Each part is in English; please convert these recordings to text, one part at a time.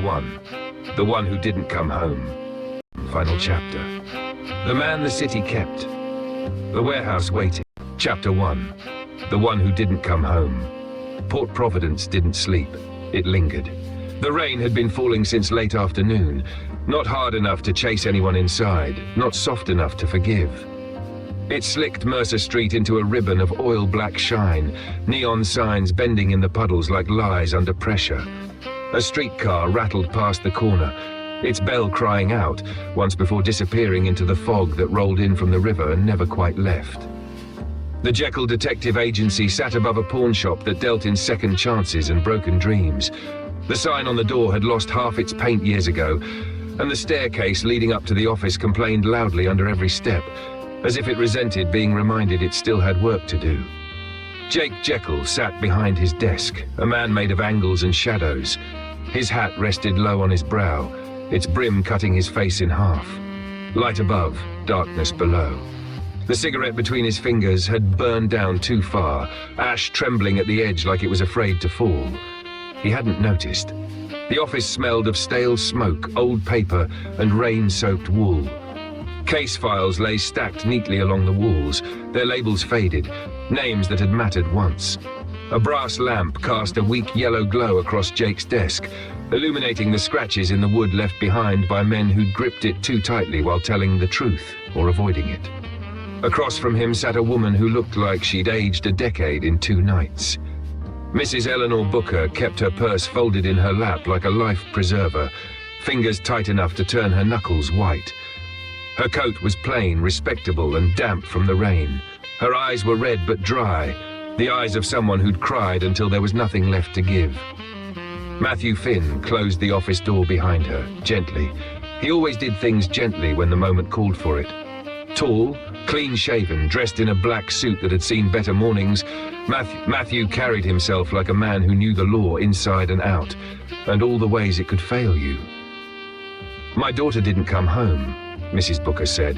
1. The one who didn't come home. Final chapter. The man the city kept. The warehouse waiting. Chapter 1. The one who didn't come home. Port Providence didn't sleep. It lingered. The rain had been falling since late afternoon. Not hard enough to chase anyone inside, not soft enough to forgive. It slicked Mercer Street into a ribbon of oil-black shine, neon signs bending in the puddles like lies under pressure. A streetcar rattled past the corner, its bell crying out, once before disappearing into the fog that rolled in from the river and never quite left. The Jeckyl Detective Agency sat above a pawn shop that dealt in second chances and broken dreams. The sign on the door had lost half its paint years ago, and the staircase leading up to the office complained loudly under every step, as if it resented being reminded it still had work to do. Jake Jeckyl sat behind his desk, a man made of angles and shadows. His hat rested low on his brow, its brim cutting his face in half. Light above, darkness below. The cigarette between his fingers had burned down too far, ash trembling at the edge like it was afraid to fall. He hadn't noticed. The office smelled of stale smoke, old paper, and rain-soaked wool. Case files lay stacked neatly along the walls, their labels faded, names that had mattered once. A brass lamp cast a weak yellow glow across Jake's desk, illuminating the scratches in the wood left behind by men who'd gripped it too tightly while telling the truth or avoiding it. Across from him sat a woman who looked like she'd aged a decade in 2 nights. Mrs. Eleanor Booker kept her purse folded in her lap like a life preserver, fingers tight enough to turn her knuckles white. Her coat was plain, respectable, and damp from the rain. Her eyes were red but dry, the eyes of someone who'd cried until there was nothing left to give. Matthew Finn closed the office door behind her, gently. He always did things gently when the moment called for it. Tall, clean-shaven, dressed in a black suit that had seen better mornings, Matthew carried himself like a man who knew the law inside and out, and all the ways it could fail you. "My daughter didn't come home," Mrs. Booker said.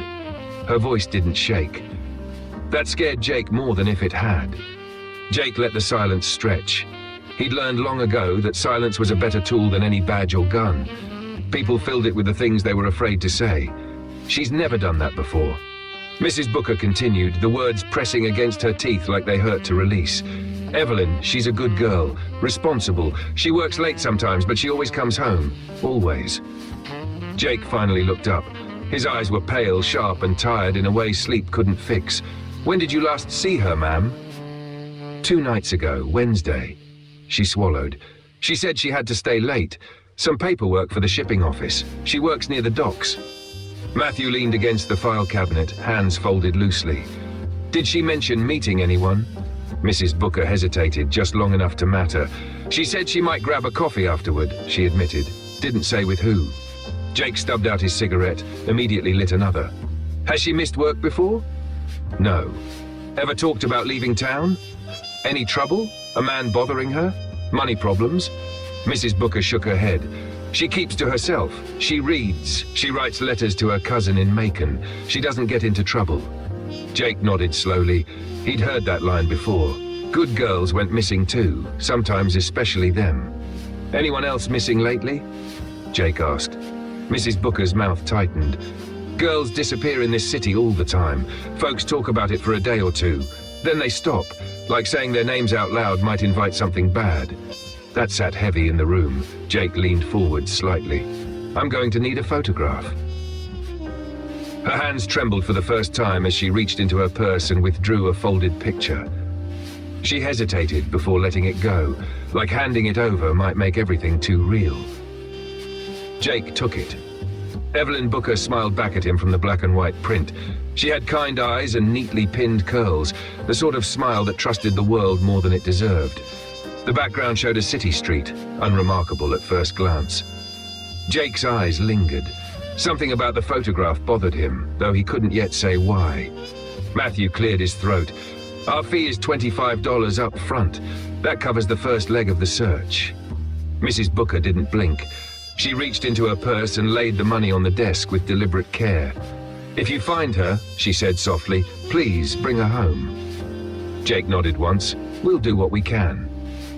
Her voice didn't shake. That scared Jake more than if it had. Jake let the silence stretch. He'd learned long ago that silence was a better tool than any badge or gun. People filled it with the things they were afraid to say. She's never done that before. Mrs. Booker continued, the words pressing against her teeth like they hurt to release. "Evelyn, she's a good girl, responsible. She works late sometimes, but she always comes home. Always." Jake finally looked up. His eyes were pale, sharp, and tired in a way sleep couldn't fix. "When did you last see her, ma'am?" 2 nights ago, Wednesday." She swallowed. "She said she had to stay late. Some paperwork for the shipping office. She works near the docks." Matthew leaned against the file cabinet, hands folded loosely. "Did she mention meeting anyone?" Mrs. Booker hesitated just long enough to matter. "She said she might grab a coffee afterward," she admitted. "Didn't say with who." Jake stubbed out his cigarette, immediately lit another. "Has she missed work before?" "No." "Ever talked about leaving town? Any trouble? A man bothering her? Money problems?" Mrs. Booker shook her head. "She keeps to herself. She reads. She writes letters to her cousin in Macon. She doesn't get into trouble." Jake nodded slowly. He'd heard that line before. Good girls went missing too, sometimes especially them. "Anyone else missing lately?" Jake asked. Mrs. Booker's mouth tightened. "Girls disappear in this city all the time. Folks talk about it for a day or two. Then they stop, like saying their names out loud might invite something bad." That sat heavy in the room. Jake leaned forward slightly. "I'm going to need a photograph." Her hands trembled for the first time as she reached into her purse and withdrew a folded picture. She hesitated before letting it go, like handing it over might make everything too real. Jake took it. Evelyn Booker smiled back at him from the black and white print. She had kind eyes and neatly pinned curls, the sort of smile that trusted the world more than it deserved. The background showed a city street, unremarkable at first glance. Jake's eyes lingered. Something about the photograph bothered him, though he couldn't yet say why. Matthew cleared his throat. "Our fee is $25 up front. That covers the first leg of the search." Mrs. Booker didn't blink. She reached into her purse and laid the money on the desk with deliberate care. "If you find her," she said softly, "please bring her home." Jake nodded once. "We'll do what we can."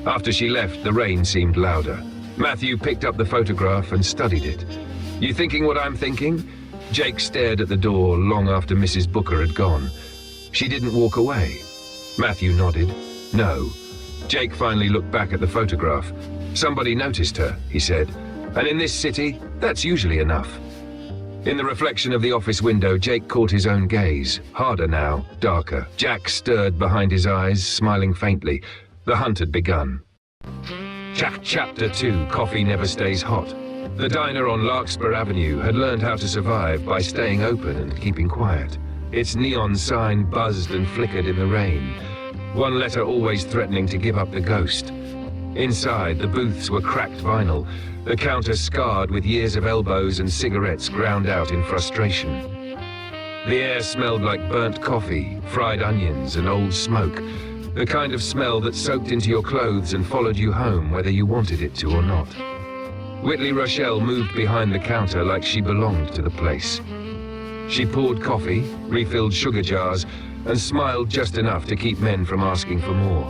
After she left, the rain seemed louder. Matthew picked up the photograph and studied it. You thinking what I'm thinking? Jake stared at the door long after Mrs. Booker had gone. She didn't walk away. Matthew nodded. No. Jake finally looked back at the photograph. Somebody noticed her, he said. And in this city, that's usually enough. In the reflection of the office window, Jake caught his own gaze. Harder now, darker. Jack stirred behind his eyes, smiling faintly. The hunt had begun. Chapter 2, Coffee Never Stays Hot. The diner on Larkspur Avenue had learned how to survive by staying open and keeping quiet. Its neon sign buzzed and flickered in the rain, one letter always threatening to give up the ghost. Inside, the booths were cracked vinyl, the counter scarred with years of elbows and cigarettes ground out in frustration. The air smelled like burnt coffee, fried onions, and old smoke, the kind of smell that soaked into your clothes and followed you home whether you wanted it to or not. Whitley Rochelle moved behind the counter like she belonged to the place. She poured coffee, refilled sugar jars, and smiled just enough to keep men from asking for more.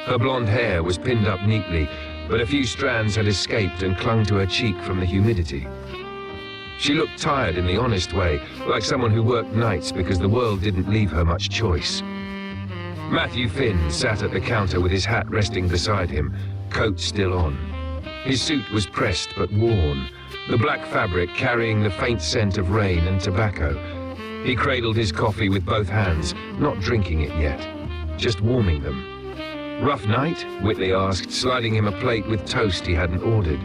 Her blonde hair was pinned up neatly, but a few strands had escaped and clung to her cheek from the humidity. She looked tired in the honest way, like someone who worked nights because the world didn't leave her much choice. Matthew Finn sat at the counter with his hat resting beside him, coat still on. His suit was pressed but worn, the black fabric carrying the faint scent of rain and tobacco. He cradled his coffee with both hands, not drinking it yet, just warming them. Rough night? Whitley asked, sliding him a plate with toast he hadn't ordered.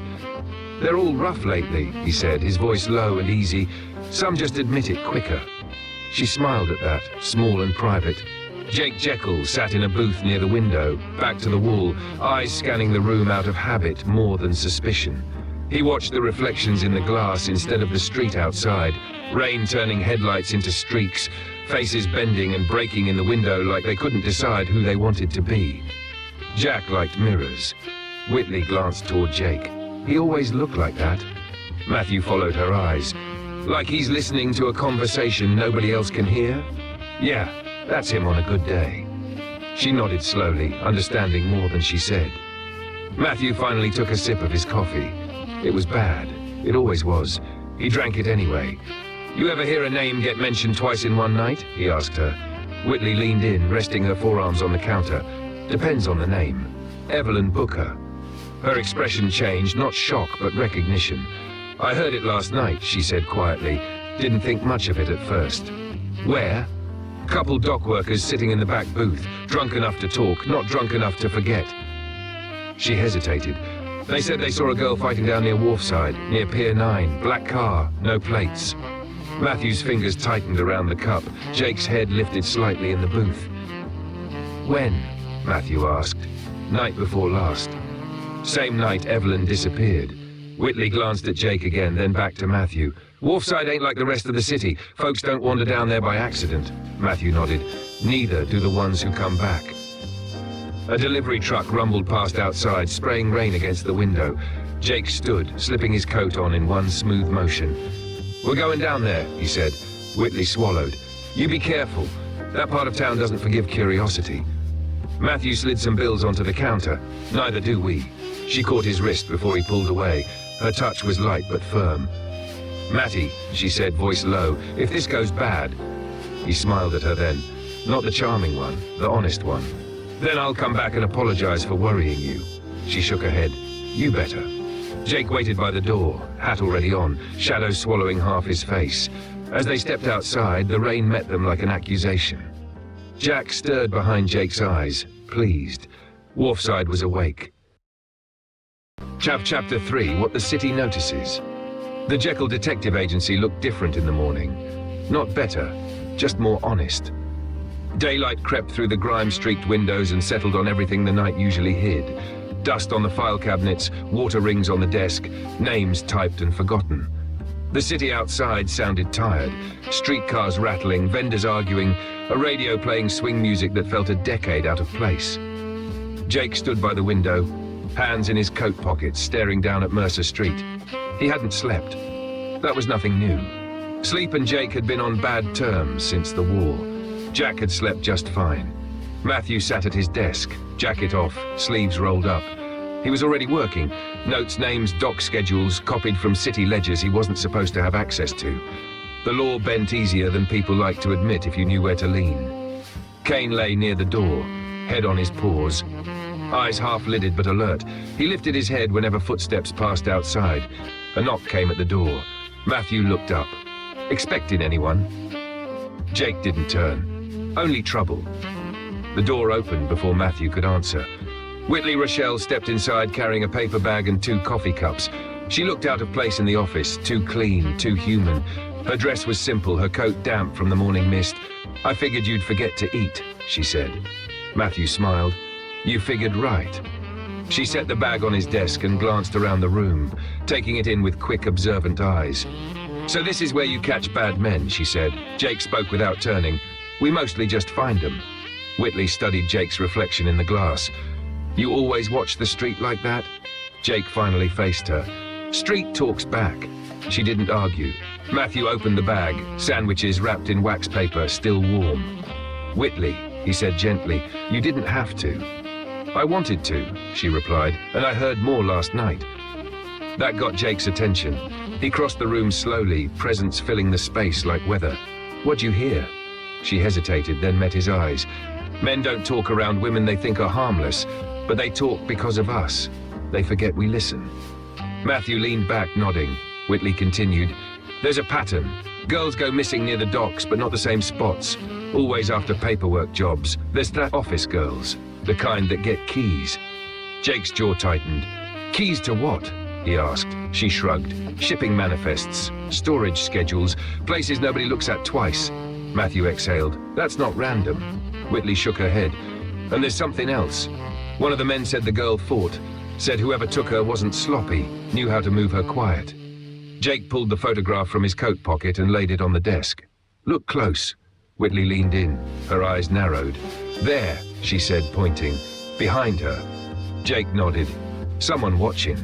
They're all rough lately, he said, his voice low and easy. Some just admit it quicker. She smiled at that, small and private. Jeckyl sat in a booth near the window, back to the wall, eyes scanning the room out of habit more than suspicion. He watched the reflections in the glass instead of the street outside, rain turning headlights into streaks, faces bending and breaking in the window like they couldn't decide who they wanted to be. Jack liked mirrors. Whitley glanced toward Jake. He always looked like that. Matthew followed her eyes. Like he's listening to a conversation nobody else can hear? Yeah, that's him on a good day. She nodded slowly, understanding more than she said. Matthew finally took a sip of his coffee. It was bad. It always was. He drank it anyway. You ever hear a name get mentioned twice in one night? He asked her. Whitley leaned in, resting her forearms on the counter. Depends on the name. Evelyn Booker. Her expression changed, not shock, but recognition. I heard it last night, she said quietly. Didn't think much of it at first. Where? Couple dock workers sitting in the back booth, drunk enough to talk, not drunk enough to forget. She hesitated. They said they saw a girl fighting down near Wharfside, near Pier 9, black car, no plates. Matthew's fingers tightened around the cup. Jake's head lifted slightly in the booth. When? Matthew asked. Night before last. Same night Evelyn disappeared. Whitley glanced at Jake again, then back to Matthew. Wharfside ain't like the rest of the city. Folks don't wander down there by accident. Matthew nodded. Neither do the ones who come back. A delivery truck rumbled past outside, spraying rain against the window. Jake stood, slipping his coat on in one smooth motion. We're going down there, he said. Whitley swallowed. You be careful. That part of town doesn't forgive curiosity. Matthew slid some bills onto the counter. Neither do we. She caught his wrist before he pulled away. Her touch was light but firm. Matty, she said, voice low, if this goes bad. He smiled at her then. Not the charming one, the honest one. Then I'll come back and apologize for worrying you. She shook her head. You better. Jake waited by the door, hat already on, shadow swallowing half his face. As they stepped outside, the rain met them like an accusation. Jack stirred behind Jake's eyes, pleased. Wharfside was awake. Chapter 3, What the City Notices. The Jeckyl Detective Agency looked different in the morning. Not better, just more honest. Daylight crept through the grime-streaked windows and settled on everything the night usually hid. Dust on the file cabinets, water rings on the desk, names typed and forgotten. The city outside sounded tired. Streetcars rattling, vendors arguing, a radio playing swing music that felt a decade out of place. Jake stood by the window, hands in his coat pockets, staring down at Mercer Street. He hadn't slept. That was nothing new. Sleep and Jake had been on bad terms since the war. Jack had slept just fine. Matthew sat at his desk, jacket off, sleeves rolled up. He was already working, Notes, names, dock schedules, copied from city ledgers he wasn't supposed to have access to. The law bent easier than people like to admit if you knew where to lean. Kane lay near the door, head on his paws, eyes half-lidded but alert. He lifted his head whenever footsteps passed outside. A knock came at the door. Matthew looked up. Expecting anyone? Jake didn't turn. Only trouble. The door opened before Matthew could answer. Whitley Rochelle stepped inside carrying a paper bag and 2 coffee cups. She looked out of place in the office, too clean, too human. Her dress was simple, her coat damp from the morning mist. "I figured you'd forget to eat," she said. Matthew smiled. "You figured right." She set the bag on his desk and glanced around the room, taking it in with quick, observant eyes. "So this is where you catch bad men," she said. Jake spoke without turning. "We mostly just find them." Whitley studied Jake's reflection in the glass. "You always watch the street like that?" Jake finally faced her. "Street talks back." She didn't argue. Matthew opened the bag, sandwiches wrapped in wax paper, still warm. "Whitley," he said gently, "you didn't have to." "I wanted to," she replied, "and I heard more last night." That got Jake's attention. He crossed the room slowly, presence filling the space like weather. "What'd you hear?" She hesitated, then met his eyes. "Men don't talk around women they think are harmless, but they talk because of us. They forget we listen." Matthew leaned back, nodding. Whitley continued, "There's a pattern. Girls go missing near the docks, but not the same spots. Always after paperwork jobs. There's the office girls, the kind that get keys." Jake's jaw tightened. "Keys to what?" he asked. She shrugged. "Shipping manifests, storage schedules, places nobody looks at twice." Matthew exhaled. "That's not random." Whitley shook her head. "And there's something else. One of the men said the girl fought, said whoever took her wasn't sloppy, knew how to move her quiet." Jake pulled the photograph from his coat pocket and laid it on the desk. "Look close." Whitley leaned in, her eyes narrowed. "There," she said, pointing. "Behind her." Jake nodded. "Someone watching."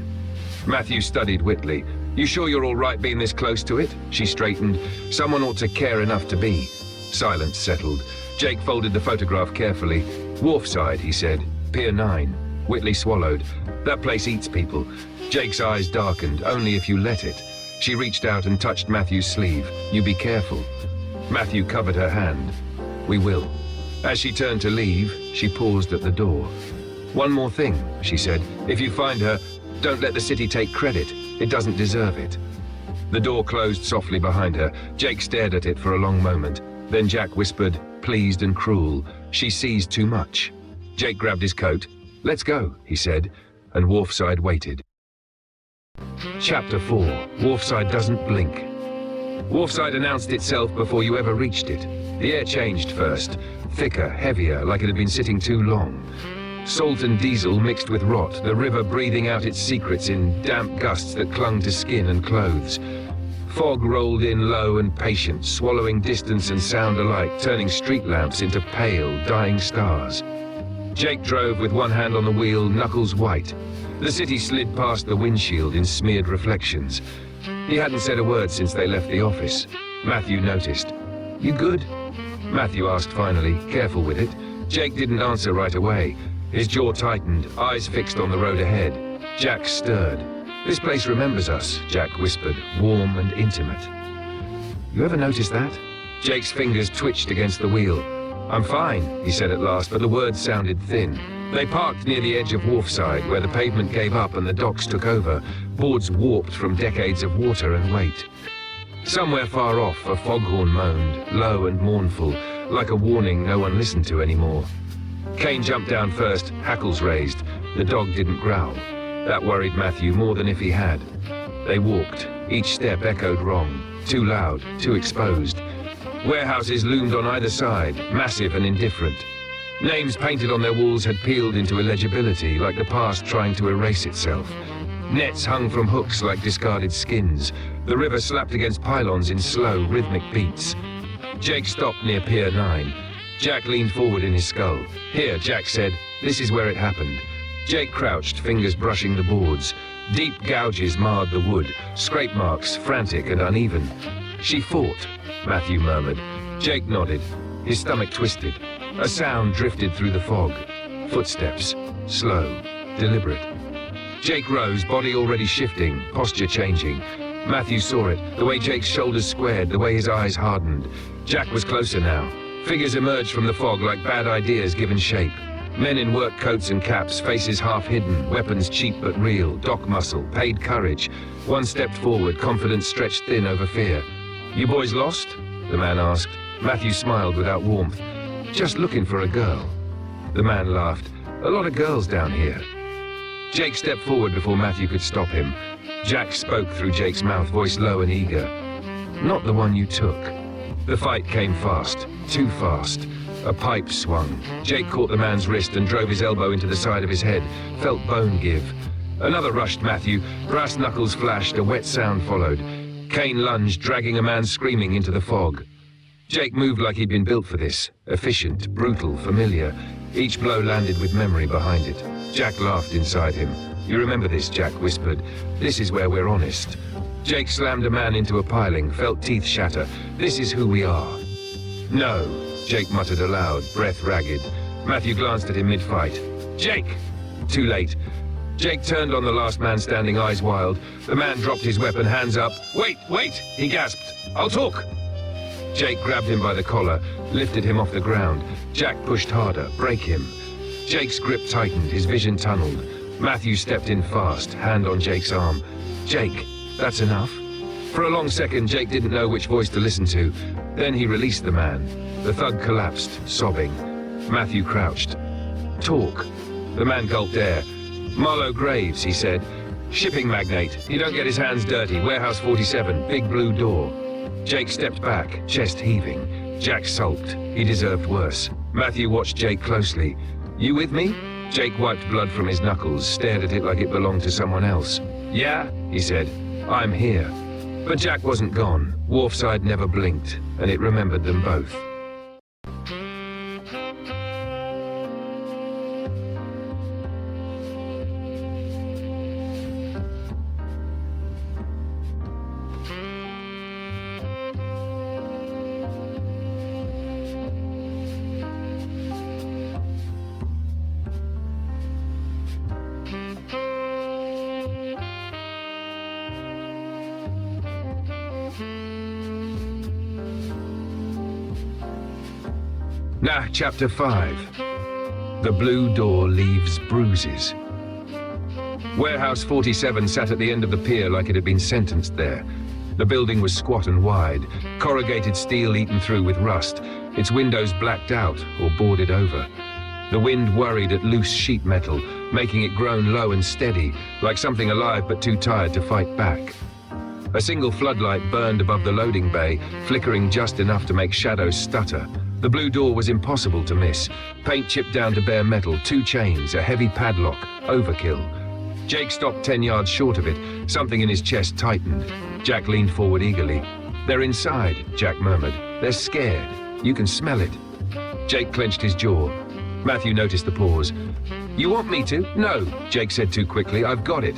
Matthew studied Whitley. "You sure you're all right being this close to it?" She straightened. "Someone ought to care enough to be." Silence settled. Jake folded the photograph carefully. "Wharfside," he said. "Pier 9. Whitley swallowed. "That place eats people." Jake's eyes darkened. "Only if you let it." She reached out and touched Matthew's sleeve. "You be careful." Matthew covered her hand. "We will." As she turned to leave, she paused at the door. "One more thing," she said. "If you find her, don't let the city take credit. It doesn't deserve it." The door closed softly behind her. Jake stared at it for a long moment. Then Jack whispered, pleased and cruel, "She sees too much." Jake grabbed his coat. "Let's go," he said, and Wharfside waited. Chapter 4. Wharfside doesn't blink. Wharfside announced itself before you ever reached it. The air changed first, thicker, heavier, like it had been sitting too long. Salt and diesel mixed with rot, the river breathing out its secrets in damp gusts that clung to skin and clothes. Fog rolled in low and patient, swallowing distance and sound alike, turning street lamps into pale, dying stars. Jake drove with one hand on the wheel, knuckles white. The city slid past the windshield in smeared reflections. He hadn't said a word since they left the office. Matthew noticed. "You good?" Matthew asked finally, careful with it. Jake didn't answer right away. His jaw tightened, eyes fixed on the road ahead. Jack stirred. "This place remembers us," Jack whispered, warm and intimate. "You ever notice that?" Jake's fingers twitched against the wheel. "I'm fine," he said at last, but the words sounded thin. They parked near the edge of Wharfside, where the pavement gave up and the docks took over, boards warped from decades of water and weight. Somewhere far off, a foghorn moaned, low and mournful, like a warning no one listened to anymore. Kane jumped down first, hackles raised. The dog didn't growl. That worried Matthew more than if he had. They walked. Each step echoed wrong. Too loud, too exposed. Warehouses loomed on either side, massive and indifferent. Names painted on their walls had peeled into illegibility, like the past trying to erase itself. Nets hung from hooks like discarded skins. The river slapped against pylons in slow, rhythmic beats. Jake stopped near Pier 9. Jack leaned forward in his skull. "Here," Jack said. "This is where it happened." Jake crouched, fingers brushing the boards. Deep gouges marred the wood, scrape marks, frantic and uneven. "She fought," Matthew murmured. Jake nodded. His stomach twisted. A sound drifted through the fog. Footsteps, slow, deliberate. Jake rose, body already shifting, posture changing. Matthew saw it, the way Jake's shoulders squared, the way his eyes hardened. Jack was closer now. Figures emerged from the fog like bad ideas given shape. Men in work coats and caps, faces half hidden, weapons cheap but real, dock muscle, paid courage. One stepped forward, confidence stretched thin over fear. "You boys lost?" the man asked. Matthew smiled without warmth. "Just looking for a girl." The man laughed. "A lot of girls down here." Jake stepped forward before Matthew could stop him. Jack spoke through Jake's mouth, voice low and eager. "Not the one you took." The fight came fast, too fast. A pipe swung. Jake caught the man's wrist and drove his elbow into the side of his head, felt bone give. Another rushed Matthew. Brass knuckles flashed, a wet sound followed. Kane lunged, dragging a man screaming into the fog. Jake moved like he'd been built for this. Efficient, brutal, familiar. Each blow landed with memory behind it. Jack laughed inside him. "You remember this," Jack whispered. "This is where we're honest." Jake slammed a man into a piling, felt teeth shatter. "This is who we are." "No," Jake muttered aloud, breath ragged. Matthew glanced at him mid-fight. "Jake!" Too late. Jake turned on the last man standing, eyes wild. The man dropped his weapon, hands up. "Wait, wait!" he gasped. "I'll talk!" Jake grabbed him by the collar, lifted him off the ground. Jack pushed harder, break him. Jake's grip tightened, his vision tunneled. Matthew stepped in fast, hand on Jake's arm. "Jake, that's enough?" For a long second, Jake didn't know which voice to listen to. Then he released the man. The thug collapsed, sobbing. Matthew crouched. "Talk." The man gulped air. "Marlowe Graves," he said. "Shipping magnate. He don't get his hands dirty. Warehouse 47, big blue door." Jake stepped back, chest heaving. Jack sulked. He deserved worse. Matthew watched Jake closely. "You with me?" Jake wiped blood from his knuckles, stared at it like it belonged to someone else. "Yeah," he said. "I'm here." But Jack wasn't gone. Wharfside never blinked, and it remembered them both. Now, Chapter 5. The Blue Door Leaves Bruises. Warehouse 47 sat at the end of the pier like it had been sentenced there. The building was squat and wide, corrugated steel eaten through with rust, its windows blacked out or boarded over. The wind worried at loose sheet metal, making it groan low and steady, like something alive but too tired to fight back. A single floodlight burned above the loading bay, flickering just enough to make shadows stutter. The blue door was impossible to miss. Paint chipped down to bare metal, 2 chains, a heavy padlock, overkill. Jake stopped 10 yards short of it. Something in his chest tightened. Jack leaned forward eagerly. "They're inside," Jack murmured. "They're scared. You can smell it." Jake clenched his jaw. Matthew noticed the pause. "You want me to?" "No," Jake said too quickly. "I've got it."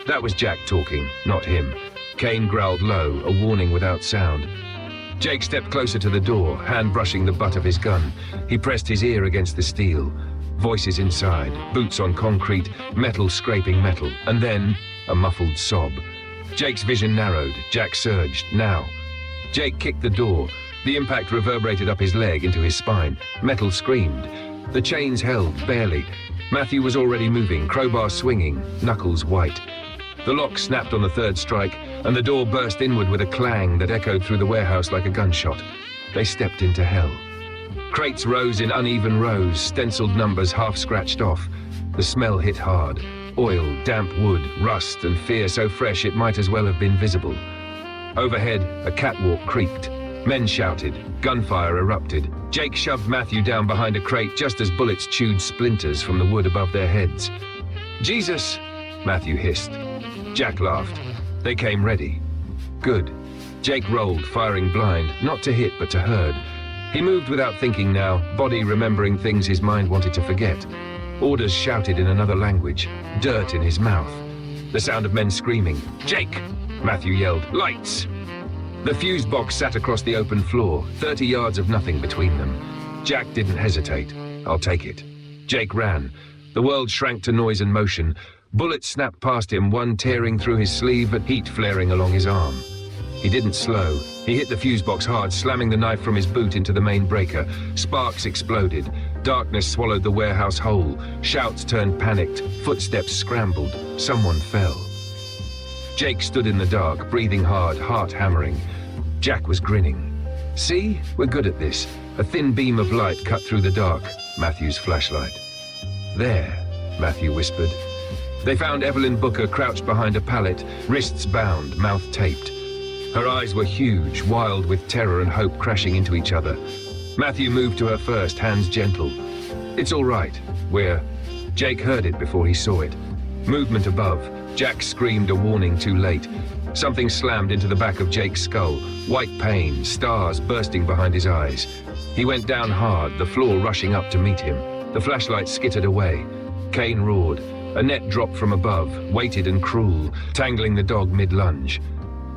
That was Jack talking, not him. Kane growled low, a warning without sound. Jake stepped closer to the door, hand brushing the butt of his gun. He pressed his ear against the steel. Voices inside, boots on concrete, metal scraping metal, and then a muffled sob. Jake's vision narrowed. Jack surged. Now. Jake kicked the door. The impact reverberated up his leg into his spine. Metal screamed. The chains held, barely. Matthew was already moving, crowbar swinging, knuckles white. The lock snapped on the third strike, and the door burst inward with a clang that echoed through the warehouse like a gunshot. They stepped into hell. Crates rose in uneven rows, stenciled numbers half scratched off. The smell hit hard. Oil, damp wood, rust, and fear so fresh it might as well have been visible. Overhead, a catwalk creaked. Men shouted. Gunfire erupted. Jake shoved Matthew down behind a crate just as bullets chewed splinters from the wood above their heads. "Jesus!" Matthew hissed. Jack laughed. They came ready. Good. Jake rolled, firing blind, not to hit but to herd. He moved without thinking now, body remembering things his mind wanted to forget. Orders shouted in another language, dirt in his mouth. The sound of men screaming. "Jake!" Matthew yelled. "Lights!" The fuse box sat across the open floor, 30 yards of nothing between them. Jack didn't hesitate. "I'll take it." Jake ran. The world shrank to noise and motion. Bullets snapped past him, one tearing through his sleeve but heat flaring along his arm. He didn't slow. He hit the fuse box hard, slamming the knife from his boot into the main breaker. Sparks exploded. Darkness swallowed the warehouse whole. Shouts turned panicked. Footsteps scrambled. Someone fell. Jake stood in the dark, breathing hard, heart hammering. Jack was grinning. "See? We're good at this." A thin beam of light cut through the dark. Matthew's flashlight. "There," Matthew whispered. They found Evelyn Booker crouched behind a pallet, wrists bound, mouth taped. Her eyes were huge, wild with terror and hope crashing into each other. Matthew moved to her first, hands gentle. "It's all right. We're..." Jake heard it before he saw it. Movement above. Jack screamed a warning too late. Something slammed into the back of Jake's skull. White pain, stars bursting behind his eyes. He went down hard, the floor rushing up to meet him. The flashlight skittered away. Kane roared. A net dropped from above, weighted and cruel, tangling the dog mid-lunge.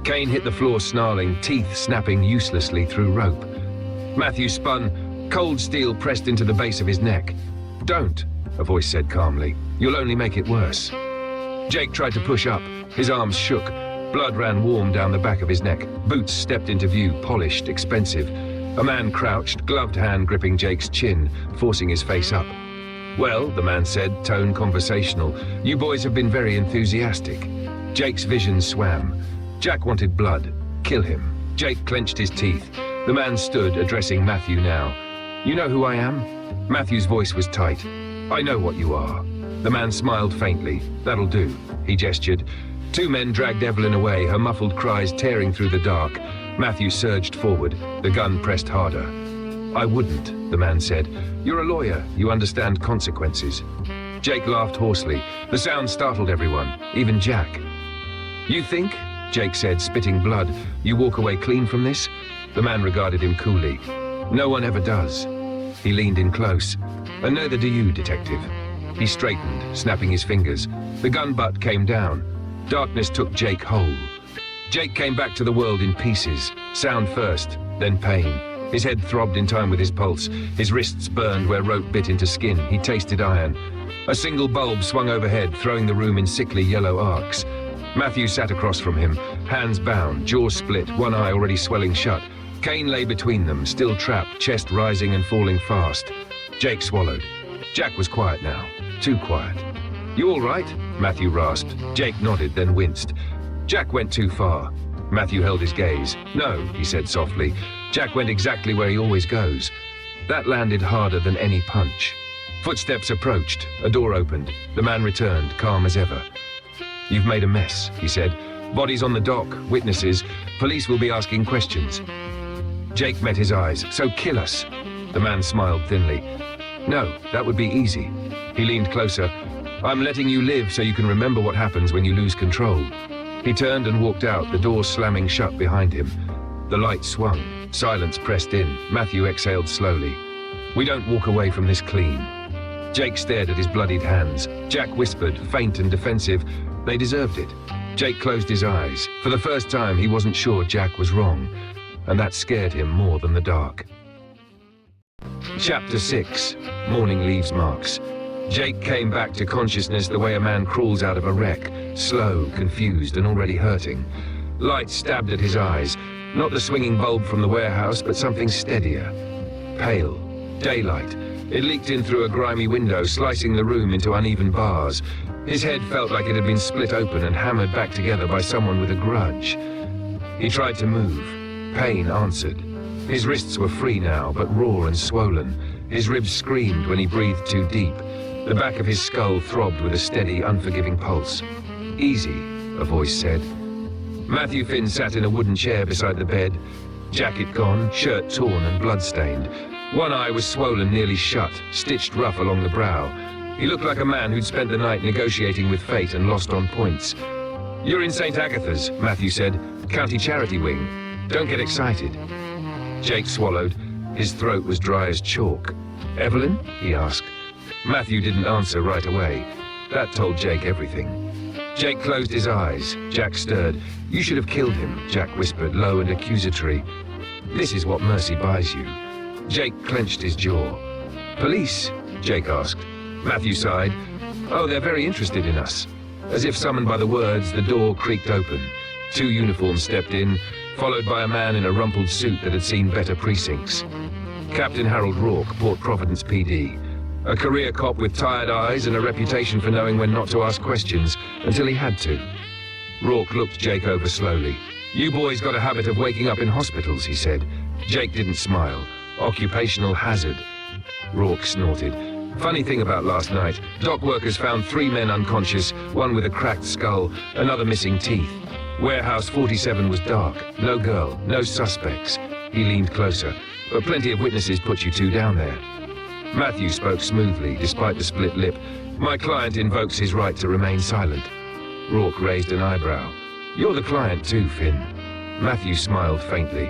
Kane hit the floor snarling, teeth snapping uselessly through rope. Matthew spun. Cold steel pressed into the base of his neck. "Don't," a voice said calmly. "You'll only make it worse." Jake tried to push up. His arms shook. Blood ran warm down the back of his neck. Boots stepped into view, polished, expensive. A man crouched, gloved hand gripping Jake's chin, forcing his face up. "Well," the man said, tone conversational, "you boys have been very enthusiastic." Jake's vision swam. Jack wanted blood. Kill him. Jake clenched his teeth. The man stood, addressing Matthew now. "You know who I am?" Matthew's voice was tight. "I know what you are." The man smiled faintly. "That'll do," he gestured. Two men dragged Evelyn away, her muffled cries tearing through the dark. Matthew surged forward. The gun pressed harder. "I wouldn't," the man said. "You're a lawyer. You understand consequences." Jake laughed hoarsely. The sound startled everyone, even Jack. "You think," Jake said, spitting blood, "you walk away clean from this?" The man regarded him coolly. "No one ever does." He leaned in close. "And neither do you, detective." He straightened, snapping his fingers. The gun butt came down. Darkness took Jake whole. Jake came back to the world in pieces. Sound first, then pain. His head throbbed in time with his pulse. His wrists burned where rope bit into skin. He tasted iron. A single bulb swung overhead, throwing the room in sickly yellow arcs. Matthew sat across from him, hands bound, jaws split, one eye already swelling shut. Kane lay between them, still trapped, chest rising and falling fast. Jake swallowed. Jack was quiet now. Too quiet. "You all right?" Matthew rasped. Jake nodded, then winced. Jack went too far. Matthew held his gaze. "No," he said softly. "Jack went exactly where he always goes." That landed harder than any punch. Footsteps approached. A door opened. The man returned, calm as ever. "You've made a mess," he said. "Bodies on the dock, witnesses. Police will be asking questions." Jake met his eyes. "So kill us." The man smiled thinly. "No, that would be easy." He leaned closer. "I'm letting you live so you can remember what happens when you lose control." He turned and walked out, the door slamming shut behind him. The light swung. Silence pressed in. Matthew exhaled slowly. "We don't walk away from this clean." Jake stared at his bloodied hands. Jack whispered, faint and defensive, "They deserved it." Jake closed his eyes. For the first time, he wasn't sure Jack was wrong, and that scared him more than the dark. Chapter 6. Morning leaves marks. Jake came back to consciousness the way a man crawls out of a wreck, slow, confused, and already hurting. Light stabbed at his eyes, not the swinging bulb from the warehouse, but something steadier. Pale. Daylight. It leaked in through a grimy window, slicing the room into uneven bars. His head felt like it had been split open and hammered back together by someone with a grudge. He tried to move. Pain answered. His wrists were free now, but raw and swollen. His ribs screamed when he breathed too deep. The back of his skull throbbed with a steady, unforgiving pulse. "Easy," a voice said. Matthew Finn sat in a wooden chair beside the bed. Jacket gone, shirt torn and blood-stained. One eye was swollen nearly shut, stitched rough along the brow. He looked like a man who'd spent the night negotiating with fate and lost on points. "You're in St. Agatha's," Matthew said. "County Charity Wing. Don't get excited." Jake swallowed. His throat was dry as chalk. "Evelyn?" he asked. Matthew didn't answer right away. That told Jake everything. Jake closed his eyes. Jack stirred. "You should have killed him," Jack whispered, low and accusatory. "This is what mercy buys you." Jake clenched his jaw. "Police?" Jake asked. Matthew sighed. "Oh, they're very interested in us." As if summoned by the words, the door creaked open. 2 uniforms stepped in, followed by a man in a rumpled suit that had seen better precincts. Captain Harold Rourke, Port Providence PD. A career cop with tired eyes and a reputation for knowing when not to ask questions until he had to. Rourke looked Jake over slowly. "You boys got a habit of waking up in hospitals," he said. Jake didn't smile. "Occupational hazard." Rourke snorted. "Funny thing about last night, dock workers found 3 men unconscious, one with a cracked skull, another missing teeth. Warehouse 47 was dark. No girl, no suspects." He leaned closer. "But plenty of witnesses put you 2 down there." Matthew spoke smoothly, despite the split lip. "My client invokes his right to remain silent." Rourke raised an eyebrow. "You're the client too, Finn." Matthew smiled faintly.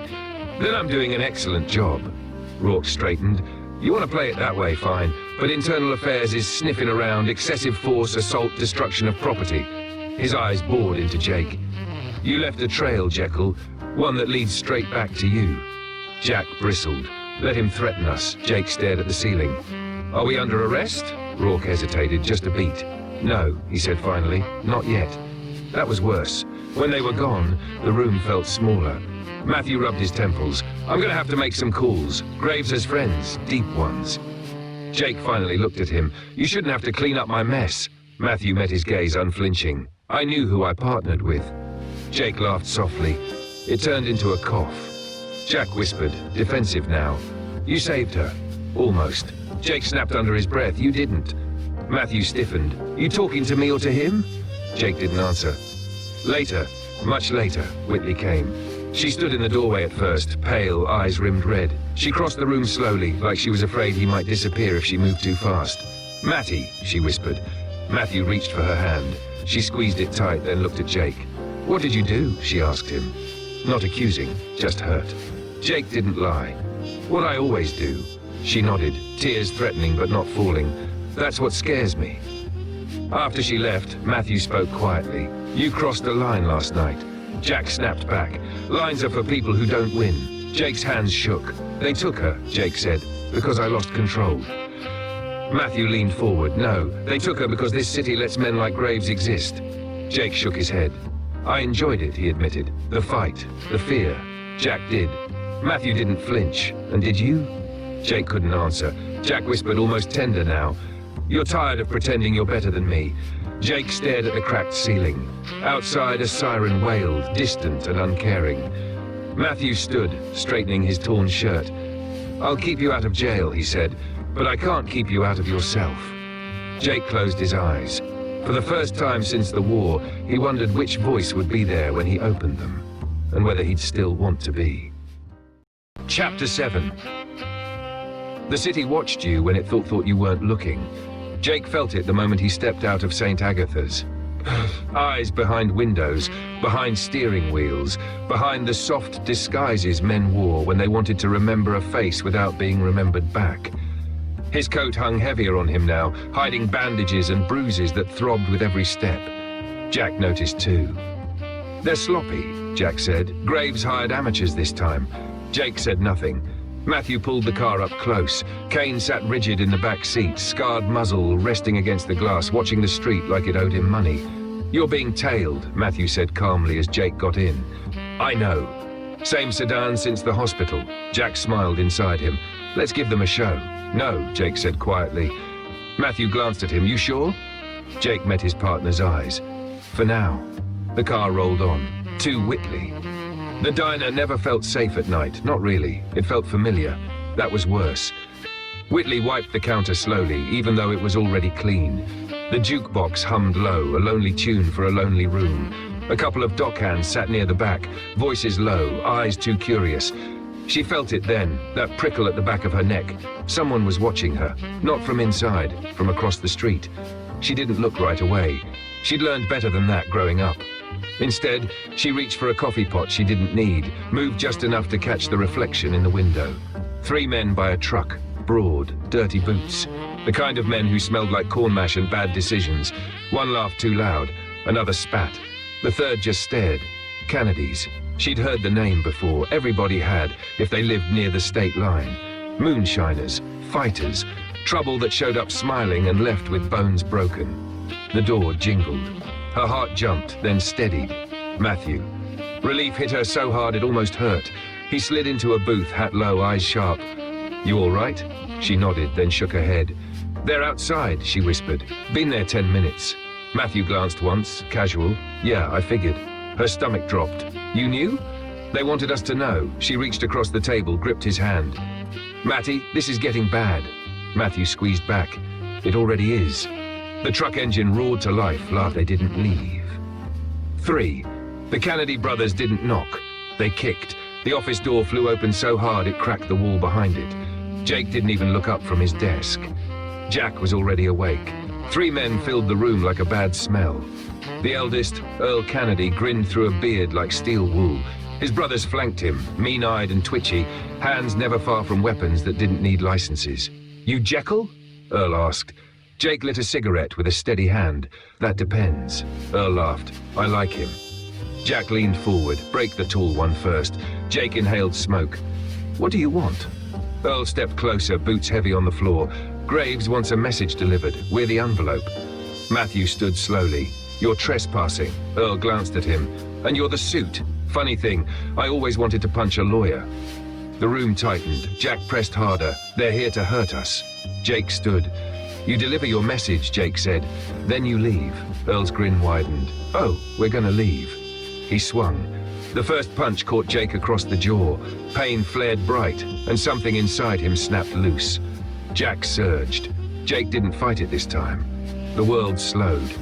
"Then I'm doing an excellent job." Rourke straightened. "You want to play it that way, fine, but internal affairs is sniffing around, excessive force, assault, destruction of property." His eyes bored into Jake. "You left a trail, Jeckyl, one that leads straight back to you." Jack bristled. "Let him threaten us." Jake stared at the ceiling. "Are we under arrest?" Rourke hesitated just a beat. "No," he said finally, "not yet." That was worse. When they were gone, the room felt smaller. Matthew rubbed his temples. "I'm gonna have to make some calls. Graves has friends, deep ones." Jake finally looked at him. "You shouldn't have to clean up my mess." Matthew met his gaze unflinching. "I knew who I partnered with." Jake laughed softly. It turned into a cough. Jack whispered, defensive now. "You saved her." "Almost." Jake snapped under his breath. "You didn't." Matthew stiffened. "You talking to me or to him?" Jake didn't answer. Later, much later, Whitley came. She stood in the doorway at first, pale, eyes rimmed red. She crossed the room slowly, like she was afraid he might disappear if she moved too fast. "Matty," she whispered. Matthew reached for her hand. She squeezed it tight, then looked at Jake. "What did you do?" she asked him. Not accusing, just hurt. Jake didn't lie. "What I always do." She nodded, tears threatening but not falling. "That's what scares me." After she left, Matthew spoke quietly. "You crossed a line last night." Jack snapped back. "Lines are for people who don't win." Jake's hands shook. "They took her," Jake said, "because I lost control." Matthew leaned forward. "No, they took her because this city lets men like Graves exist." Jake shook his head. "I enjoyed it," he admitted. "The fight, the fear." Jack did. Matthew didn't flinch. "And did you?" Jake couldn't answer. Jack whispered, almost tender now. "You're tired of pretending you're better than me." Jake stared at the cracked ceiling. Outside, a siren wailed, distant and uncaring. Matthew stood, straightening his torn shirt. "I'll keep you out of jail," he said, "but I can't keep you out of yourself." Jake closed his eyes. For the first time since the war, he wondered which voice would be there when he opened them, and whether he'd still want to be. Chapter 7. The city watched you when it thought you weren't looking. Jake felt it the moment he stepped out of St. Agatha's. Eyes behind windows, behind steering wheels, behind the soft disguises men wore when they wanted to remember a face without being remembered back. His coat hung heavier on him now, hiding bandages and bruises that throbbed with every step. Jack noticed too. "They're sloppy," Jack said. "Graves hired amateurs this time." Jake said nothing. Matthew pulled the car up close. Kane sat rigid in the back seat, scarred muzzle resting against the glass, watching the street like it owed him money. "You're being tailed," Matthew said calmly as Jake got in. "I know." "Same sedan since the hospital." Jack smiled inside him. "Let's give them a show." "No," Jake said quietly. Matthew glanced at him. "You sure?" Jake met his partner's eyes. "For now." The car rolled on. To Whitley. The diner never felt safe at night. Not really. It felt familiar. That was worse. Whitley wiped the counter slowly, even though it was already clean. The jukebox hummed low, a lonely tune for a lonely room. A couple of dockhands sat near the back, voices low, eyes too curious. She felt it then, that prickle at the back of her neck. Someone was watching her, not from inside, from across the street. She didn't look right away. She'd learned better than that growing up. Instead, she reached for a coffee pot she didn't need, moved just enough to catch the reflection in the window. 3 men by a truck, broad, dirty boots. The kind of men who smelled like corn mash and bad decisions. One laughed too loud, another spat. The third just stared. Kennedy's. She'd heard the name before, everybody had, if they lived near the state line. Moonshiners, fighters, trouble that showed up smiling and left with bones broken. The door jingled. Her heart jumped, then steadied. Matthew. Relief hit her so hard it almost hurt. He slid into a booth, hat low, eyes sharp. "You all right?" She nodded, then shook her head. "They're outside," she whispered. "Been there 10 minutes. Matthew glanced once, casual. "Yeah, I figured." Her stomach dropped. "You knew?" "They wanted us to know." She reached across the table, gripped his hand. "Matty, this is getting bad." Matthew squeezed back. "It already is." The truck engine roared to life, laughed. They didn't leave. 3. The Kennedy brothers didn't knock. They kicked. The office door flew open so hard it cracked the wall behind it. Jake didn't even look up from his desk. Jack was already awake. 3 men filled the room like a bad smell. The eldest, Earl Kennedy, grinned through a beard like steel wool. His brothers flanked him, mean-eyed and twitchy, hands never far from weapons that didn't need licenses. "You Jeckyl?" Earl asked. Jake lit a cigarette with a steady hand. "That depends." Earl laughed. "I like him." Jack leaned forward. "Break the tall one first." Jake inhaled smoke. "What do you want?" Earl stepped closer, boots heavy on the floor. "Graves wants a message delivered. We're the envelope." Matthew stood slowly. "You're trespassing." Earl glanced at him. "And you're the suit. Funny thing, I always wanted to punch a lawyer." The room tightened. Jack pressed harder. "They're here to hurt us." Jake stood. "You deliver your message," Jake said. "Then you leave." Earl's grin widened. "Oh, we're gonna leave." He swung. The first punch caught Jake across the jaw. Pain flared bright, and something inside him snapped loose. Jack surged. Jake didn't fight it this time. The world slowed.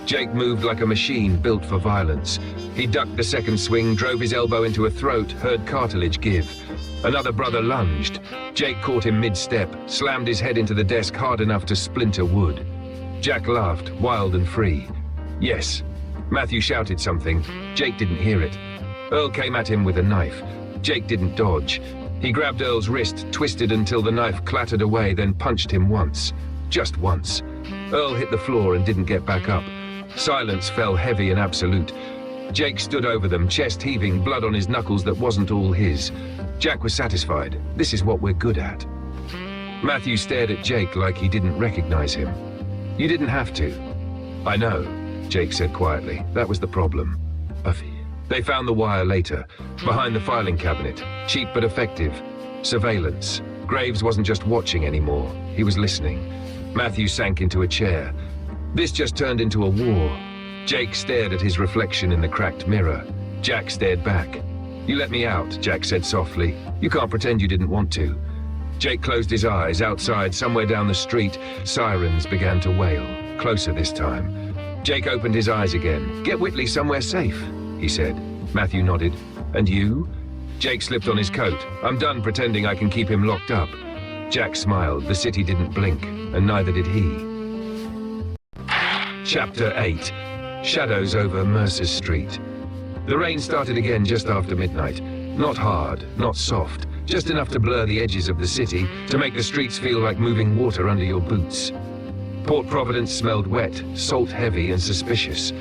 Jake moved like a machine built for violence. He ducked the second swing, drove his elbow into a throat, heard cartilage give. Another brother lunged. Jake caught him mid-step, slammed his head into the desk hard enough to splinter wood. Jack laughed, wild and free. "Yes." Matthew shouted something. Jake didn't hear it. Earl came at him with a knife. Jake didn't dodge. He grabbed Earl's wrist, twisted until the knife clattered away, then punched him once. Just once. Earl hit the floor and didn't get back up. Silence fell heavy and absolute. Jake stood over them, chest heaving, blood on his knuckles that wasn't all his. Jack was satisfied. This is what we're good at. Matthew stared at Jake like he didn't recognize him. "You didn't have to." "I know," Jake said quietly. "That was the problem." They found the wire later, behind the filing cabinet. Cheap but effective. Surveillance. Graves wasn't just watching anymore. He was listening. Matthew sank into a chair. This just turned into a war. Jake stared at his reflection in the cracked mirror. Jack stared back. "You let me out," Jack said softly. "You can't pretend you didn't want to." Jake closed his eyes. Outside, somewhere down the street, sirens began to wail. Closer this time. Jake opened his eyes again. "Get Whitley somewhere safe," he said. Matthew nodded. "And you?" Jake slipped on his coat. "I'm done pretending I can keep him locked up." Jack smiled. The city didn't blink, and neither did he. Chapter 8. Shadows over Mercer Street. The rain started again just after midnight. Not hard, not soft, just enough to blur the edges of the city, to make the streets feel like moving water under your boots. Port Providence smelled wet, salt-heavy and suspicious.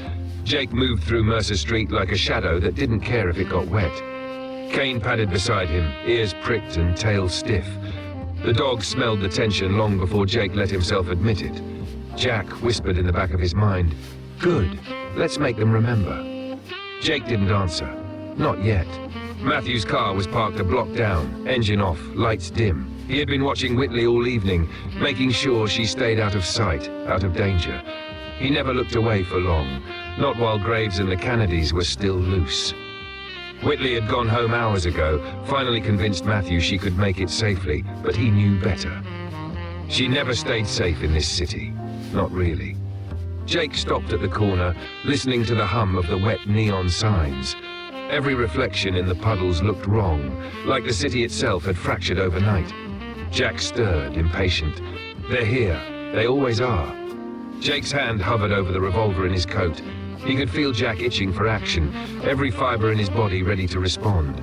Jake moved through Mercer Street like a shadow that didn't care if it got wet. Kane padded beside him, ears pricked and tail stiff. The dog smelled the tension long before Jake let himself admit it. Jack whispered in the back of his mind, "Good, let's make them remember." Jake didn't answer. Not yet. Matthew's car was parked a block down, engine off, lights dim. He had been watching Whitley all evening, making sure she stayed out of sight, out of danger. He never looked away for long, not while Graves and the Kennedys were still loose. Whitley had gone home hours ago, finally convinced Matthew she could make it safely, but he knew better. She never stayed safe in this city. Not really. Jake stopped at the corner, listening to the hum of the wet neon signs. Every reflection in the puddles looked wrong, like the city itself had fractured overnight. Jack stirred, impatient. They're here. They always are. Jake's hand hovered over the revolver in his coat. He could feel Jack itching for action, every fiber in his body ready to respond.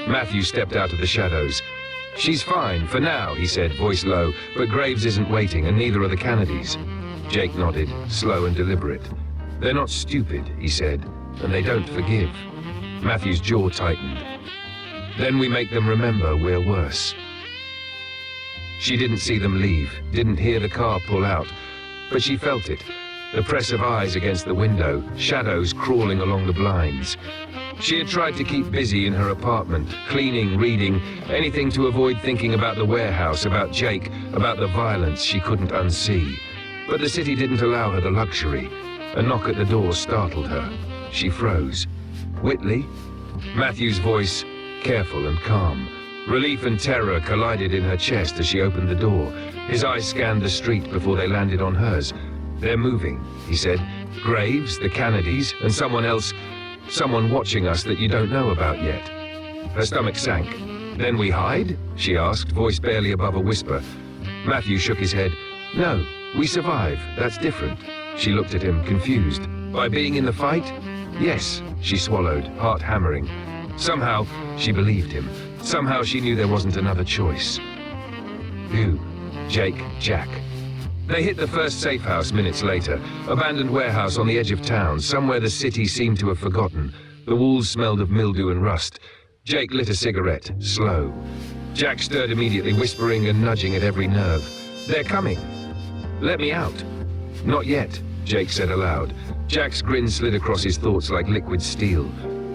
Matthew stepped out of the shadows. "She's fine, for now," he said, voice low, "but Graves isn't waiting, and neither are the Kennedys." Jake nodded, slow and deliberate. "They're not stupid," he said, "and they don't forgive." Matthew's jaw tightened. "Then we make them remember we're worse." She didn't see them leave, didn't hear the car pull out, but she felt it. the press of eyes against the window, shadows crawling along the blinds. She had tried to keep busy in her apartment, cleaning, reading, anything to avoid thinking about the warehouse, about Jake, about the violence she couldn't unsee. But the city didn't allow her the luxury. A knock at the door startled her. She froze. "Whitley?" Matthew's voice, careful and calm. Relief and terror collided in her chest as she opened the door. His eyes scanned the street before they landed on hers. "They're moving," he said. "Graves, the Kennedys, and someone else, someone watching us that you don't know about yet." Her stomach sank. "Then we hide?" she asked, voice barely above a whisper. Matthew shook his head. "No, we survive. That's different." She looked at him, confused. "By being in the fight?" "Yes," she swallowed, heart hammering. Somehow, she believed him. Somehow she knew there wasn't another choice. "Who?" "Jake, Jack." They hit the first safe house minutes later, abandoned warehouse on the edge of town, somewhere the city seemed to have forgotten. The walls smelled of mildew and rust. Jake lit a cigarette, slow. Jack stirred immediately, whispering and nudging at every nerve. "They're coming." "Let me out." "Not yet," Jake said aloud. Jack's grin slid across his thoughts like liquid steel.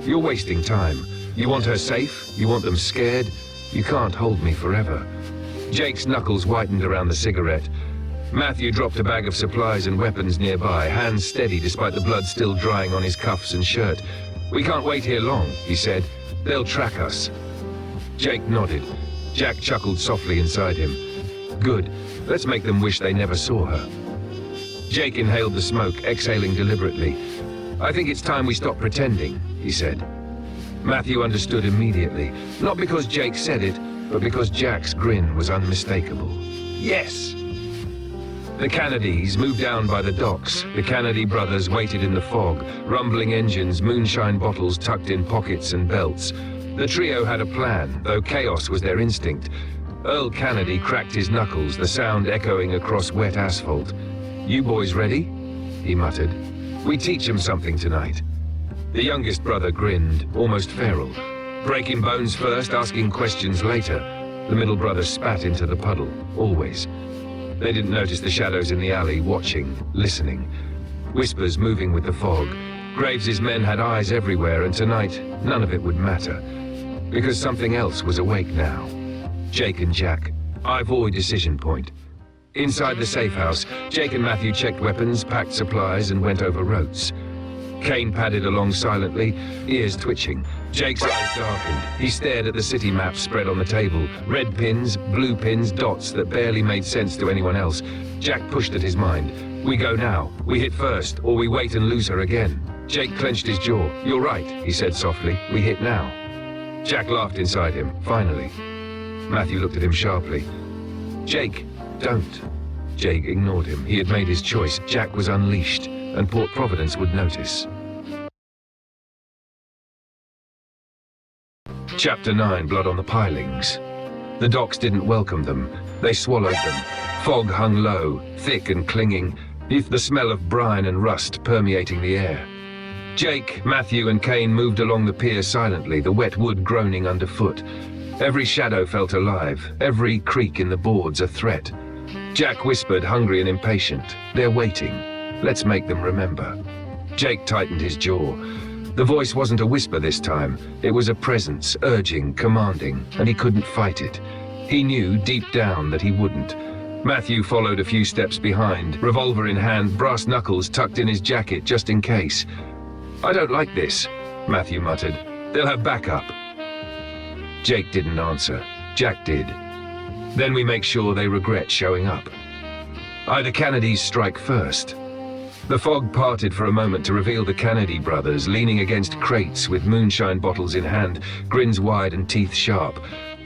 "You're wasting time. You want her safe? You want them scared? You can't hold me forever." Jake's knuckles whitened around the cigarette. Matthew dropped a bag of supplies and weapons nearby, hands steady despite the blood still drying on his cuffs and shirt. "We can't wait here long," he said. "They'll track us." Jake nodded. Jack chuckled softly inside him. "Good. Let's make them wish they never saw her." Jake inhaled the smoke, exhaling deliberately. "I think it's time we stop pretending," he said. Matthew understood immediately, not because Jake said it, but because Jack's grin was unmistakable. "Yes!" The Kennedys moved down by the docks. The Kennedy brothers waited in the fog, rumbling engines, moonshine bottles tucked in pockets and belts. The trio had a plan, though chaos was their instinct. Earl Kennedy cracked his knuckles, the sound echoing across wet asphalt. "You boys ready?" he muttered. "We teach 'em something tonight." The youngest brother grinned, almost feral. Breaking bones first, asking questions later. The middle brother spat into the puddle, always. They didn't notice the shadows in the alley, watching, listening. Whispers moving with the fog. Graves's men had eyes everywhere, and tonight, none of it would matter. Because something else was awake now. Jake and Jack. Ivory decision point. Inside the safe house, Jake and Matthew checked weapons, packed supplies, and went over rotes. Kane padded along silently, ears twitching. Jake's eyes darkened. He stared at the city map spread on the table. Red pins, blue pins, dots that barely made sense to anyone else. Jack pushed at his mind. "We go now. We hit first, or we wait and lose her again." Jake clenched his jaw. "You're right," he said softly. "We hit now." Jack laughed inside him, finally. Matthew looked at him sharply. "Jake, don't." Jake ignored him. He had made his choice. Jack was unleashed, and Port Providence would notice. Chapter 9, Blood on the Pilings. The docks didn't welcome them. They swallowed them. Fog hung low, thick and clinging, with the smell of brine and rust permeating the air. Jake, Matthew and Kane moved along the pier silently, the wet wood groaning underfoot. Every shadow felt alive, every creak in the boards a threat. Jack whispered, hungry and impatient. "They're waiting. Let's make them remember." Jake tightened his jaw. The voice wasn't a whisper this time. It was a presence, urging, commanding, and he couldn't fight it. He knew deep down that he wouldn't. Matthew followed a few steps behind, revolver in hand, brass knuckles tucked in his jacket just in case. "I don't like this," Matthew muttered. "They'll have backup." Jake didn't answer. Jack did. "Then we make sure they regret showing up. Either Kennedys strike first." The fog parted for a moment to reveal the Kennedy brothers leaning against crates with moonshine bottles in hand, grins wide and teeth sharp.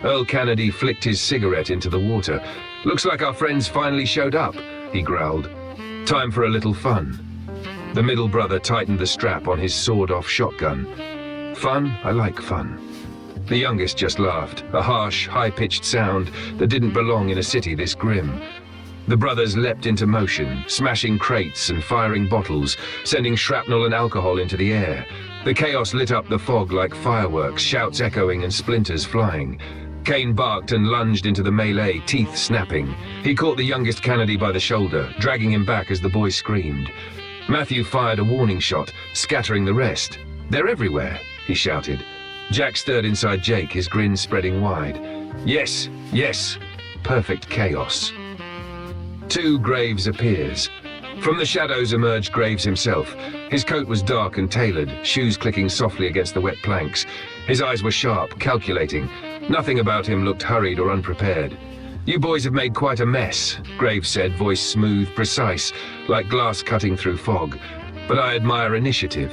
Earl Kennedy flicked his cigarette into the water. "Looks like our friends finally showed up," he growled. "Time for a little fun." The middle brother tightened the strap on his sawed-off shotgun. "Fun? I like fun." The youngest just laughed, a harsh, high-pitched sound that didn't belong in a city this grim. The brothers leapt into motion, smashing crates and firing bottles, sending shrapnel and alcohol into the air. The chaos lit up the fog like fireworks, shouts echoing and splinters flying. Kane barked and lunged into the melee, teeth snapping. He caught the youngest Kennedy by the shoulder, dragging him back as the boy screamed. Matthew fired a warning shot, scattering the rest. "They're everywhere," he shouted. Jack stirred inside Jake, his grin spreading wide. "Yes, yes, perfect chaos." 2. Graves appears. From the shadows emerged Graves himself. His coat was dark and tailored, shoes clicking softly against the wet planks. His eyes were sharp, calculating. Nothing about him looked hurried or unprepared. "You boys have made quite a mess," Graves said, voice smooth, precise, like glass cutting through fog. "But I admire initiative."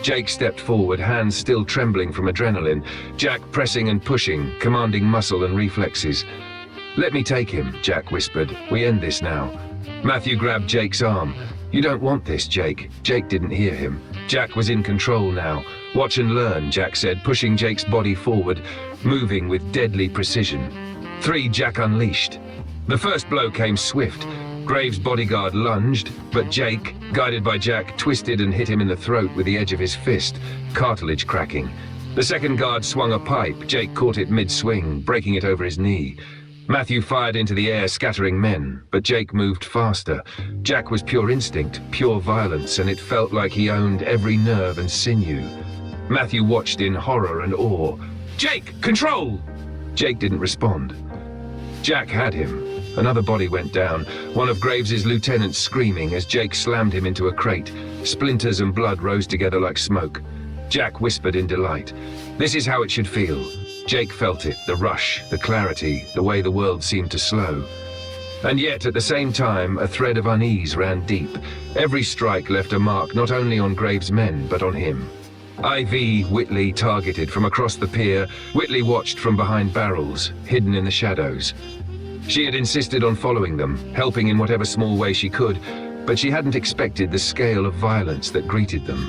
Jake stepped forward, hands still trembling from adrenaline, Jack pressing and pushing, commanding muscle and reflexes. "Let me take him," Jack whispered. "We end this now." Matthew grabbed Jake's arm. "You don't want this, Jake." Jake didn't hear him. Jack was in control now. "Watch and learn," Jack said, pushing Jake's body forward, moving with deadly precision. 3. Jack unleashed. The first blow came swift. Graves' bodyguard lunged, but Jake, guided by Jack, twisted and hit him in the throat with the edge of his fist, cartilage cracking. The second guard swung a pipe. Jake caught it mid-swing, breaking it over his knee. Matthew fired into the air, scattering men, but Jake moved faster. Jack was pure instinct, pure violence, and it felt like he owned every nerve and sinew. Matthew watched in horror and awe. "Jake, control!" Jake didn't respond. Jack had him. Another body went down, one of Graves's lieutenants screaming as Jake slammed him into a crate. Splinters and blood rose together like smoke. Jack whispered in delight. "This is how it should feel." Jake felt it, the rush, the clarity, the way the world seemed to slow. And yet, at the same time, a thread of unease ran deep. Every strike left a mark not only on Graves' men, but on him. IV Whitley targeted from across the pier. Whitley watched from behind barrels, hidden in the shadows. She had insisted on following them, helping in whatever small way she could, but she hadn't expected the scale of violence that greeted them.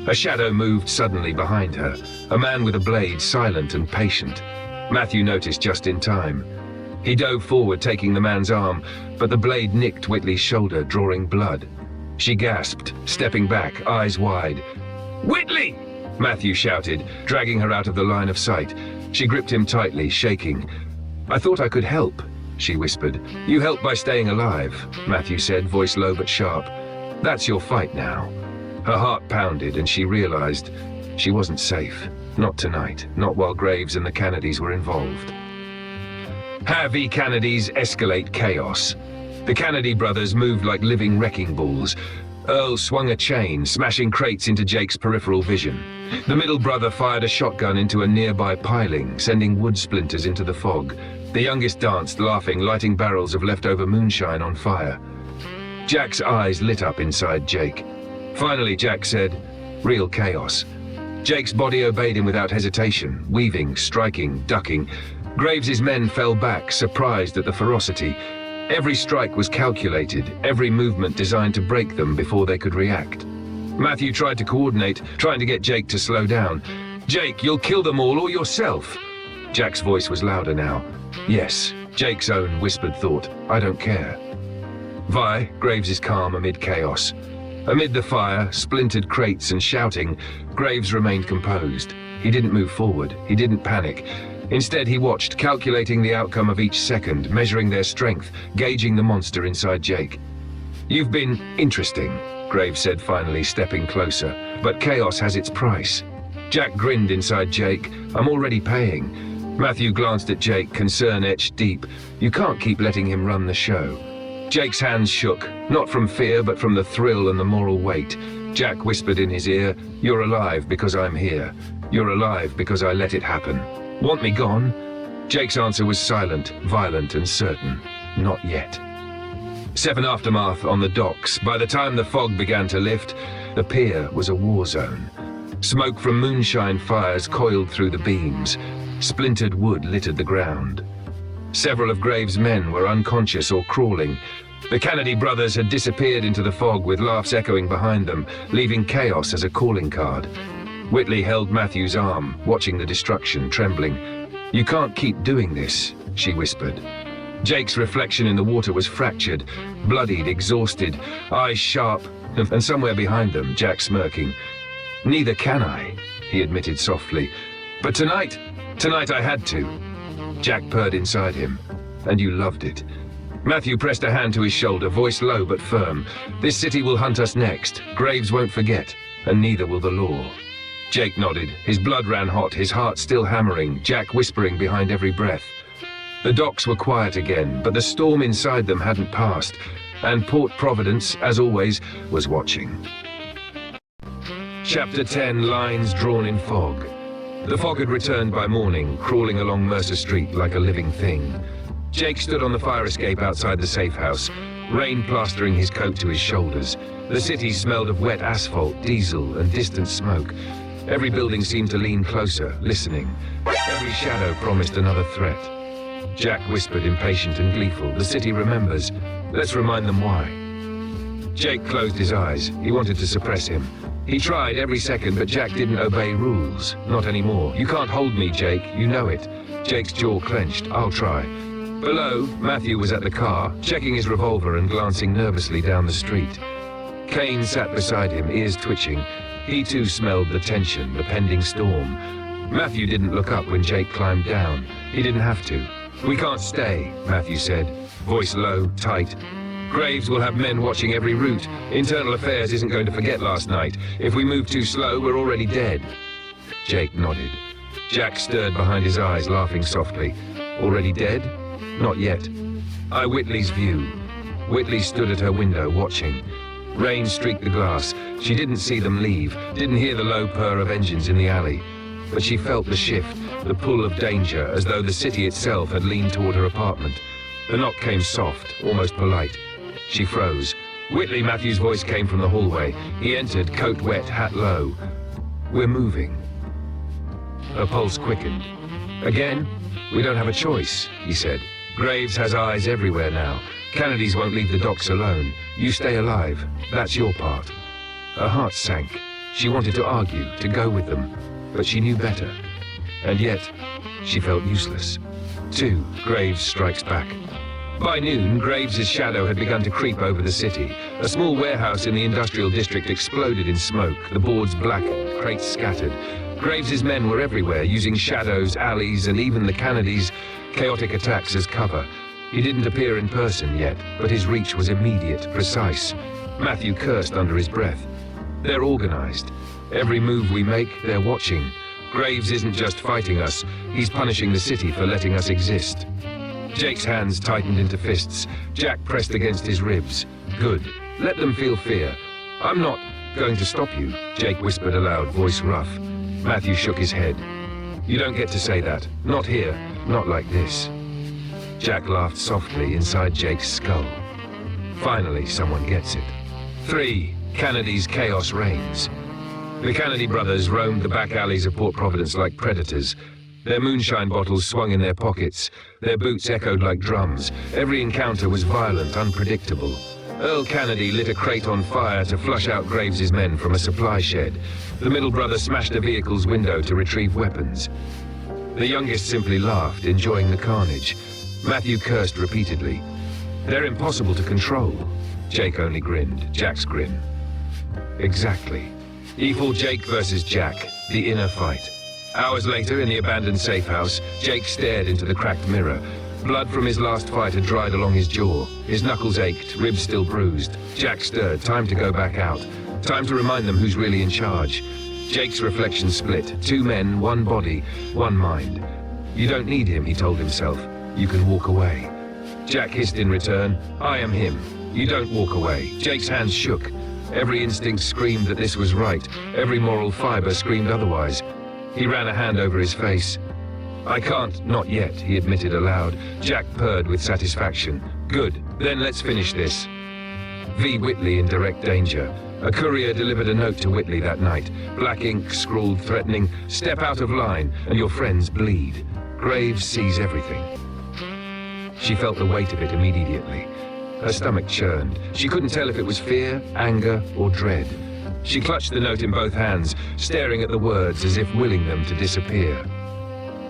A shadow moved suddenly behind her, a man with a blade, silent and patient. Matthew noticed just in time. He dove forward, taking the man's arm, but the blade nicked Whitley's shoulder, drawing blood. She gasped, stepping back, eyes wide. "Whitley!" Matthew shouted, dragging her out of the line of sight. She gripped him tightly, shaking. "I thought I could help," she whispered. "You helped by staying alive," Matthew said, voice low but sharp. "That's your fight now." Her heart pounded and she realized she wasn't safe. Not tonight, not while Graves and the Kennedys were involved. Harvey Kennedys escalate chaos. The Kennedy brothers moved like living wrecking balls. Earl swung a chain, smashing crates into Jake's peripheral vision. The middle brother fired a shotgun into a nearby piling, sending wood splinters into the fog. The youngest danced, laughing, lighting barrels of leftover moonshine on fire. Jack's eyes lit up inside Jake. Finally, Jack said, "Real chaos." Jake's body obeyed him without hesitation, weaving, striking, ducking. Graves's men fell back, surprised at the ferocity. Every strike was calculated, every movement designed to break them before they could react. Matthew tried to coordinate, trying to get Jake to slow down. "Jake, you'll kill them all or yourself." Jack's voice was louder now. "Yes," Jake's own whispered thought, "I don't care." Vi, Graves is calm amid chaos. Amid the fire, splintered crates and shouting, Graves remained composed. He didn't move forward, he didn't panic. Instead, he watched, calculating the outcome of each second, measuring their strength, gauging the monster inside Jake. "You've been interesting," Graves said finally, stepping closer, "but chaos has its price." Jack grinned inside Jake. "I'm already paying." Matthew glanced at Jake, concern etched deep. "You can't keep letting him run the show." Jake's hands shook, not from fear, but from the thrill and the moral weight. Jack whispered in his ear, "You're alive because I'm here. You're alive because I let it happen. Want me gone?" Jake's answer was silent, violent and certain. "Not yet." 7 Aftermath on the docks. By the time the fog began to lift, the pier was a war zone. Smoke from moonshine fires coiled through the beams. Splintered wood littered the ground. Several of Graves' men were unconscious or crawling. The Kennedy brothers had disappeared into the fog with laughs echoing behind them, leaving chaos as a calling card. Whitley held Matthew's arm, watching the destruction, trembling. "You can't keep doing this," she whispered. Jake's reflection in the water was fractured, bloodied, exhausted, eyes sharp, and somewhere behind them, Jack smirking. "Neither can I," he admitted softly. "But tonight I had to." Jack purred inside him. "And you loved it." Matthew pressed a hand to his shoulder, voice low but firm. "This city will hunt us next. Graves won't forget, and neither will the law." Jake nodded. His blood ran hot, his heart still hammering, Jack whispering behind every breath. The docks were quiet again, but the storm inside them hadn't passed, and Port Providence, as always, was watching. Chapter 10, Lines Drawn in Fog. The fog had returned by morning, crawling along Mercer Street like a living thing. Jake stood on the fire escape outside the safe house, rain plastering his coat to his shoulders. The city smelled of wet asphalt, diesel, and distant smoke. Every building seemed to lean closer, listening. Every shadow promised another threat. Jack whispered, impatient and gleeful, "The city remembers. Let's remind them why." Jake closed his eyes. He wanted to suppress him. He tried every second, but Jack didn't obey rules. Not anymore. "You can't hold me, Jake. You know it." Jake's jaw clenched. "I'll try." Below, Matthew was at the car, checking his revolver and glancing nervously down the street. Kane sat beside him, ears twitching. He too smelled the tension, the pending storm. Matthew didn't look up when Jake climbed down. He didn't have to. "We can't stay," Matthew said, voice low, tight. "Graves will have men watching every route. Internal Affairs isn't going to forget last night. If we move too slow, we're already dead." Jake nodded. Jack stirred behind his eyes, laughing softly. "Already dead?" "Not yet." "I Whitley's view." Whitley stood at her window, watching. Rain streaked the glass. She didn't see them leave, didn't hear the low purr of engines in the alley. But she felt the shift, the pull of danger, as though the city itself had leaned toward her apartment. The knock came soft, almost polite. She froze. "Whitley," Matthew's voice came from the hallway. He entered, coat wet, hat low. "We're moving." Her pulse quickened. "Again? We don't have a choice," he said. "Graves has eyes everywhere now. Kennedys won't leave the docks alone. You stay alive. That's your part." Her heart sank. She wanted to argue, to go with them. But she knew better. And yet, she felt useless. 2. Graves strikes back. By noon, Graves's shadow had begun to creep over the city. A small warehouse in the industrial district exploded in smoke, the boards blackened, crates scattered. Graves's men were everywhere, using shadows, alleys, and even the Kennedys' chaotic attacks as cover. He didn't appear in person yet, but his reach was immediate, precise. Matthew cursed under his breath. "They're organized. Every move we make, they're watching. Graves isn't just fighting us, he's punishing the city for letting us exist." Jake's hands tightened into fists. Jack pressed against his ribs. "Good. Let them feel fear. I'm not going to stop you," Jake whispered aloud, voice rough. Matthew shook his head. "You don't get to say that. Not here. Not like this." Jack laughed softly inside Jake's skull. Finally, someone gets it. 3. Kennedy's chaos reigns. The Kennedy brothers roamed the back alleys of Port Providence like predators. Their moonshine bottles swung in their pockets. Their boots echoed like drums. Every encounter was violent, unpredictable. Earl Kennedy lit a crate on fire to flush out Graves's men from a supply shed. The middle brother smashed a vehicle's window to retrieve weapons. The youngest simply laughed, enjoying the carnage. Matthew cursed repeatedly. "They're impossible to control." Jake only grinned. Jack's grin. Exactly. Evil Jake versus Jack, the inner fight. Hours later, in the abandoned safe house, Jake stared into the cracked mirror. Blood from his last fight had dried along his jaw. His knuckles ached, ribs still bruised. Jack stirred. Time to go back out. Time to remind them who's really in charge. Jake's reflection split. 2 men, 1 body, 1 mind. "You don't need him," he told himself. "You can walk away." Jack hissed in return. "I am him. You don't walk away." Jake's hands shook. Every instinct screamed that this was right. Every moral fiber screamed otherwise. He ran a hand over his face. "I can't, not yet," he admitted aloud. Jack purred with satisfaction. "Good, then let's finish this." V. Whitley in direct danger. A courier delivered a note to Whitley that night. Black ink scrawled threatening, "Step out of line and your friends bleed. Graves sees everything." She felt the weight of it immediately. Her stomach churned. She couldn't tell if it was fear, anger, or dread. She clutched the note in both hands, staring at the words as if willing them to disappear.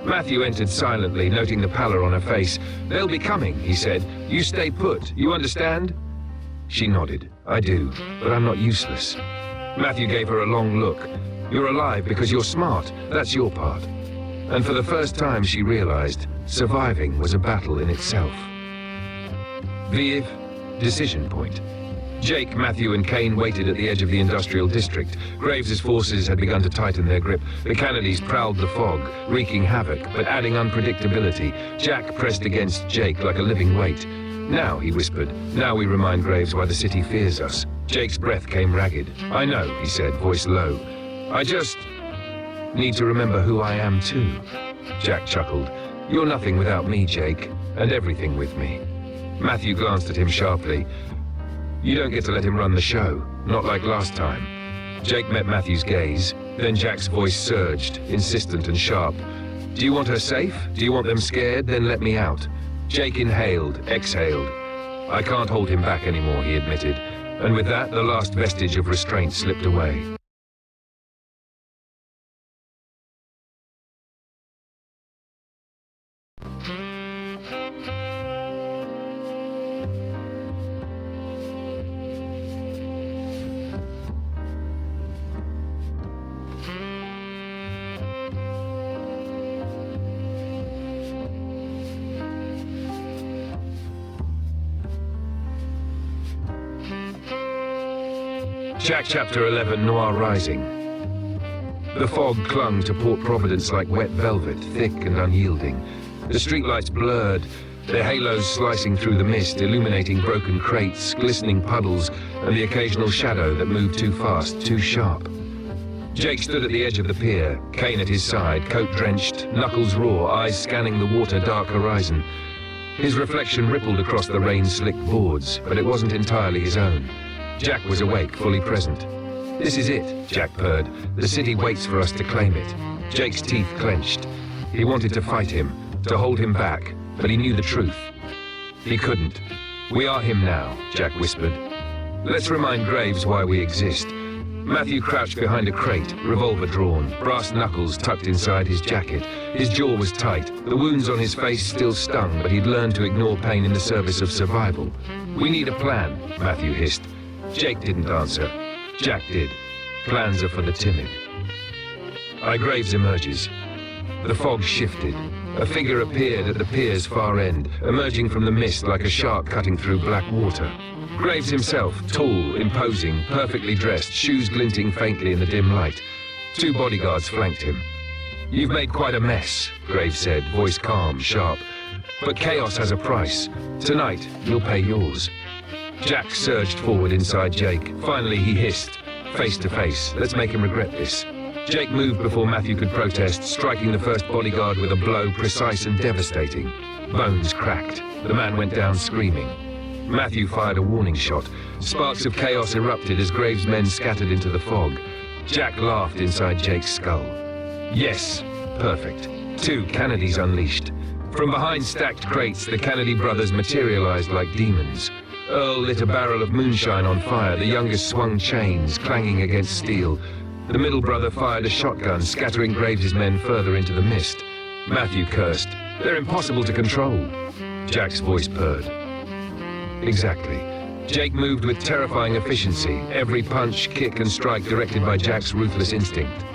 Matthew entered silently, noting the pallor on her face. "They'll be coming," he said. "You stay put. You understand?" She nodded. "I do, but I'm not useless." Matthew gave her a long look. "You're alive because you're smart. That's your part." And for the first time she realized surviving was a battle in itself. Viv, decision point. Jake, Matthew and Kane waited at the edge of the industrial district. Graves' forces had begun to tighten their grip. The Kennedys prowled the fog, wreaking havoc, but adding unpredictability. Jack pressed against Jake like a living weight. Now, he whispered, now we remind Graves why the city fears us. Jake's breath came ragged. I know, he said, voice low. I just need to remember who I am too. Jack chuckled. You're nothing without me, Jake, and everything with me. Matthew glanced at him sharply. You don't get to let him run the show, not like last time. Jake met Matthew's gaze, then Jack's voice surged, insistent and sharp. Do you want her safe? Do you want them scared? Then let me out. Jake inhaled, exhaled. I can't hold him back anymore, he admitted, and with that, the last vestige of restraint slipped away. Jack Chapter 11, Noir Rising. The fog clung to Port Providence like wet velvet, thick and unyielding. The streetlights blurred, their halos slicing through the mist, illuminating broken crates, glistening puddles, and the occasional shadow that moved too fast, too sharp. Jake stood at the edge of the pier, Kane at his side, coat drenched, knuckles raw, eyes scanning the water-dark horizon. His reflection rippled across the rain-slicked boards, but it wasn't entirely his own. Jack was awake, fully present. This is it, Jack purred. The city waits for us to claim it. Jake's teeth clenched. He wanted to fight him, to hold him back, but he knew the truth. He couldn't. We are him now, Jack whispered. Let's remind Graves why we exist. Matthew crouched behind a crate, revolver drawn, brass knuckles tucked inside his jacket. His jaw was tight. The wounds on his face still stung, but he'd learned to ignore pain in the service of survival. We need a plan, Matthew hissed. Jake didn't answer. Jack did. Plans are for the timid. Graves emerges. The fog shifted. A figure appeared at the pier's far end, emerging from the mist like a shark cutting through black water. Graves himself, tall, imposing, perfectly dressed, shoes glinting faintly in the dim light. Two bodyguards flanked him. You've made quite a mess, Graves said, voice calm, sharp. But chaos has a price. Tonight, you'll pay yours. Jack surged forward inside Jake. Finally, he hissed, face to face. Let's make him regret this. Jake moved before Matthew could protest, striking the first bodyguard with a blow precise and devastating. Bones cracked. The man went down screaming. Matthew fired a warning shot. Sparks of chaos erupted as Graves' men scattered into the fog. Jack laughed inside Jake's skull. Yes, perfect. Two Kennedys unleashed. From behind stacked crates, the Kennedy brothers materialized like demons. Earl lit a barrel of moonshine on fire. The youngest swung chains, clanging against steel. The middle brother fired a shotgun, scattering Graves' men further into the mist. Matthew cursed. They're impossible to control. Jack's voice purred. Exactly. Jake moved with terrifying efficiency, every punch, kick, and strike directed by Jack's ruthless instinct.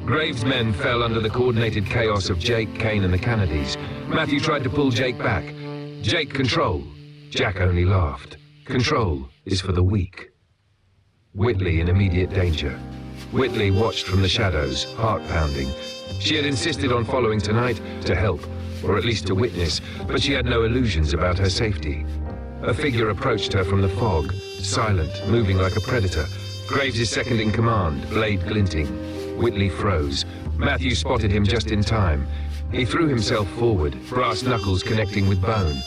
Graves' men fell under the coordinated chaos of Jake, Kane, and the Kennedys. Matthew tried to pull Jake back. Jake, control. Jack only laughed. Control is for the weak. Whitley in immediate danger. Whitley watched from the shadows, heart pounding. She had insisted on following tonight to help, or at least to witness, but she had no illusions about her safety. A figure approached her from the fog, silent, moving like a predator. Graves' second in command, blade glinting. Whitley froze. Matthew spotted him just in time. He threw himself forward, brass knuckles connecting with bone.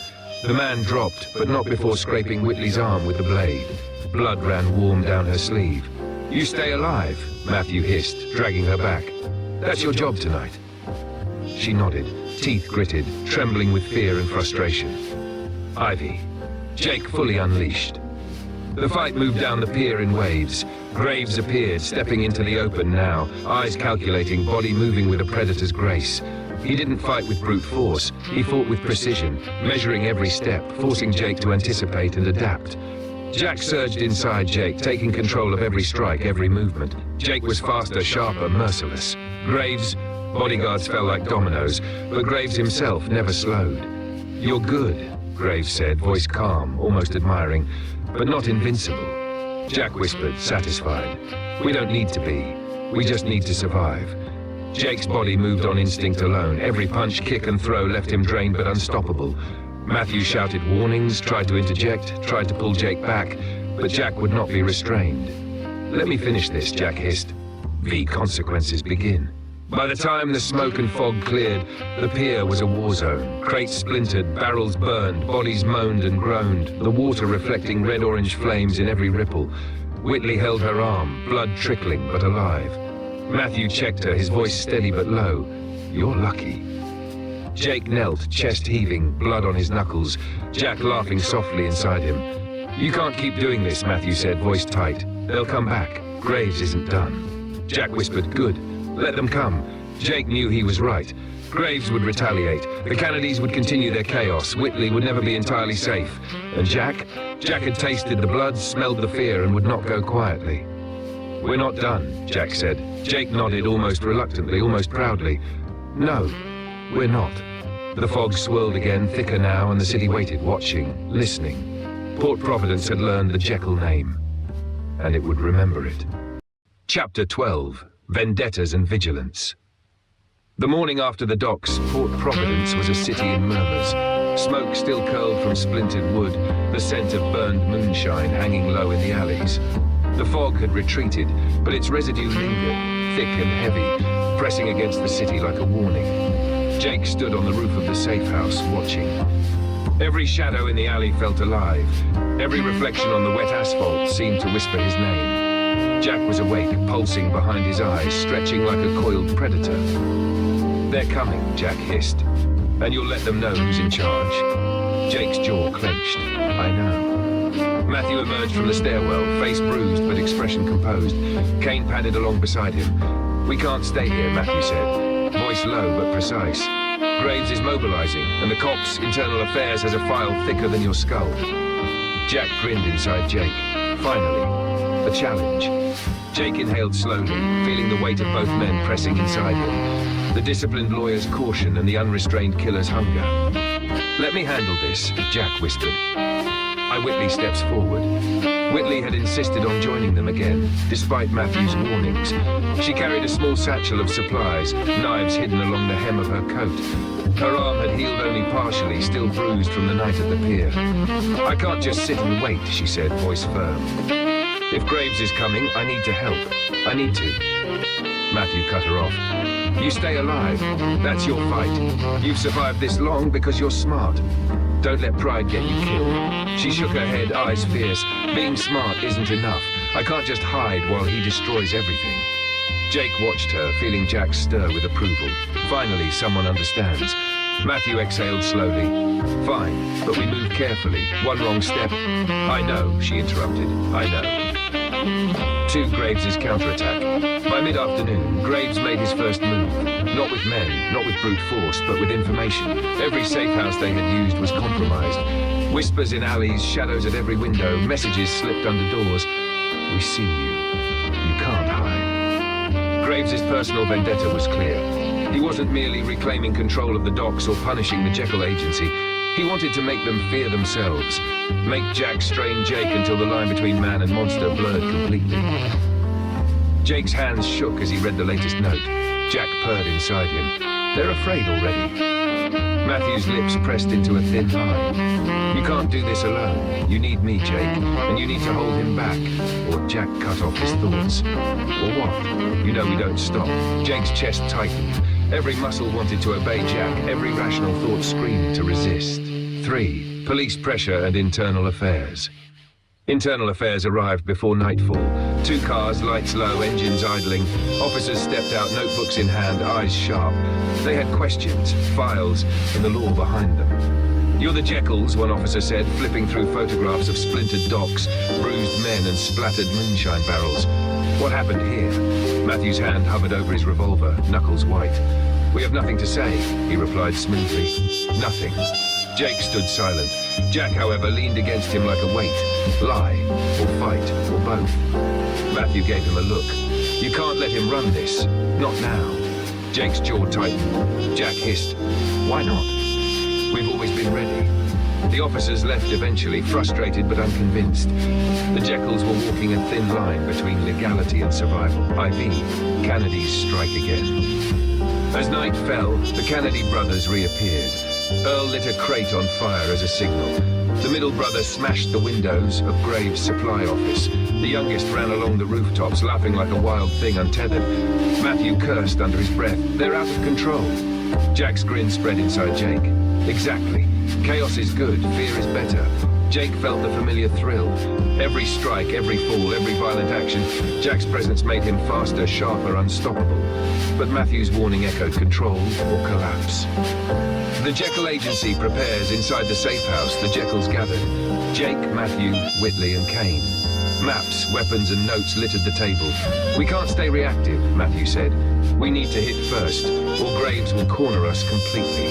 The man dropped, but not before scraping Whitley's arm with the blade. Blood ran warm down her sleeve. You stay alive, Matthew hissed, dragging her back. That's your job tonight. She nodded, teeth gritted, trembling with fear and frustration. Ivy. Jake fully unleashed. The fight moved down the pier in waves. Graves appeared, stepping into the open now, eyes calculating, body moving with a predator's grace. He didn't fight with brute force. He fought with precision, measuring every step, forcing Jake to anticipate and adapt. Jack surged inside Jake, taking control of every strike, every movement. Jake was faster, sharper, merciless. Graves, bodyguards fell like dominoes, but Graves himself never slowed. You're good, Graves said, voice calm, almost admiring, but not invincible. Jack whispered, satisfied. We don't need to be. We just need to survive. Jake's body moved on instinct alone. Every punch, kick and throw left him drained but unstoppable. Matthew shouted warnings, tried to interject, tried to pull Jake back, but Jack would not be restrained. Let me finish this, Jack hissed. The consequences begin. By the time the smoke and fog cleared, the pier was a war zone. Crates splintered, barrels burned, bodies moaned and groaned, the water reflecting red-orange flames in every ripple. Whitley held her arm, blood trickling but alive. Matthew checked her, his voice steady but low. You're lucky. Jake knelt, chest heaving, blood on his knuckles, Jack laughing softly inside him. You can't keep doing this, Matthew said, voice tight. They'll come back. Graves isn't done. Jack whispered, good. Let them come. Jake knew he was right. Graves would retaliate. The Kennedys would continue their chaos. Whitley would never be entirely safe. And Jack? Jack had tasted the blood, smelled the fear, and would not go quietly. We're not done, Jack said. Jake nodded almost reluctantly, almost proudly. No, we're not. The fog swirled again, thicker now, and the city waited, watching, listening. Port Providence had learned the Jeckyl name, and it would remember it. Chapter 12. Vendettas and Vigilance. The morning after the docks, Port Providence was a city in murmurs. Smoke still curled from splintered wood, the scent of burned moonshine hanging low in the alleys. The fog had retreated, but its residue lingered, thick and heavy, pressing against the city like a warning. Jake stood on the roof of the safe house, watching. Every shadow in the alley felt alive. Every reflection on the wet asphalt seemed to whisper his name. Jack was awake, pulsing behind his eyes, stretching like a coiled predator. They're coming, Jack hissed. And you'll let them know who's in charge. Jake's jaw clenched. I know. Matthew emerged from the stairwell, face bruised but expression composed. Kane padded along beside him. We can't stay here, Matthew said. Voice low but precise. Graves is mobilizing, and the cops, Internal Affairs, has a file thicker than your skull. Jack grinned inside Jake. Finally, a challenge. Jake inhaled slowly, feeling the weight of both men pressing inside him. The disciplined lawyer's caution and the unrestrained killer's hunger. Let me handle this, Jack whispered. Whitley steps forward. Whitley had insisted on joining them again, despite Matthew's warnings. She carried a small satchel of supplies, knives hidden along the hem of her coat. Her arm had healed only partially, still bruised from the night at the pier. I can't just sit and wait, she said, voice firm. If Graves is coming, I need to help. I need to. Matthew cut her off. You stay alive. That's your fight. You've survived this long because you're smart. Don't let pride get you killed. She shook her head, eyes fierce. Being smart isn't enough. I can't just hide while he destroys everything. Jake watched her, feeling Jack stir with approval. Finally, someone understands. Matthew exhaled slowly. Fine, but we move carefully. One wrong step. I know, she interrupted. I know. To Graves' counterattack. By mid-afternoon, Graves made his first move. Not with men, not with brute force, but with information. Every safe house they had used was compromised. Whispers in alleys, shadows at every window, messages slipped under doors. We see you. You can't hide. Graves' personal vendetta was clear. He wasn't merely reclaiming control of the docks or punishing the Jeckyl agency. He wanted to make them fear themselves. Make Jack strain Jake until the line between man and monster blurred completely. Jake's hands shook as he read the latest note. Jack purred inside him. They're afraid already. Matthew's lips pressed into a thin line. You can't do this alone. You need me, Jake, and you need to hold him back. Or Jack cut off his thoughts. Or what? You know we don't stop. Jake's chest tightened. Every muscle wanted to obey Jack. Every rational thought screamed to resist. 3. Police pressure and Internal Affairs. Internal Affairs arrived before nightfall. 2 cars, lights low, engines idling. Officers stepped out, notebooks in hand, eyes sharp. They had questions, files, and the law behind them. You're the Jeckyls, one officer said, flipping through photographs of splintered docks, bruised men, and splattered moonshine barrels. What happened here? Matthew's hand hovered over his revolver, knuckles white. We have nothing to say, he replied smoothly. Nothing. Jake stood silent. Jack, however, leaned against him like a weight. Lie, or fight, or both. Matthew gave him a look. You can't let him run this. Not now. Jake's jaw tightened. Jack hissed. Why not? We've always been ready. The officers left eventually, frustrated but unconvinced. The Jeckyls were walking a thin line between legality and survival. IV, Kennedy's strike again. As night fell, the Kennedy brothers reappeared. Earl lit a crate on fire as a signal. The middle brother smashed the windows of Graves' supply office. The youngest ran along the rooftops, laughing like a wild thing untethered. Matthew cursed under his breath. They're out of control. Jack's grin spread inside Jake. Exactly. Chaos is good, fear is better. Jake felt the familiar thrill. Every strike, every fall, every violent action, Jack's presence made him faster, sharper, unstoppable. But Matthew's warning echoed control or collapse. The Jeckyl agency prepares inside the safe house. The Jeckyls gathered. Jake, Matthew, Whitley, and Kane. Maps, weapons, and notes littered the table. We can't stay reactive, Matthew said. We need to hit first, or Graves will corner us completely.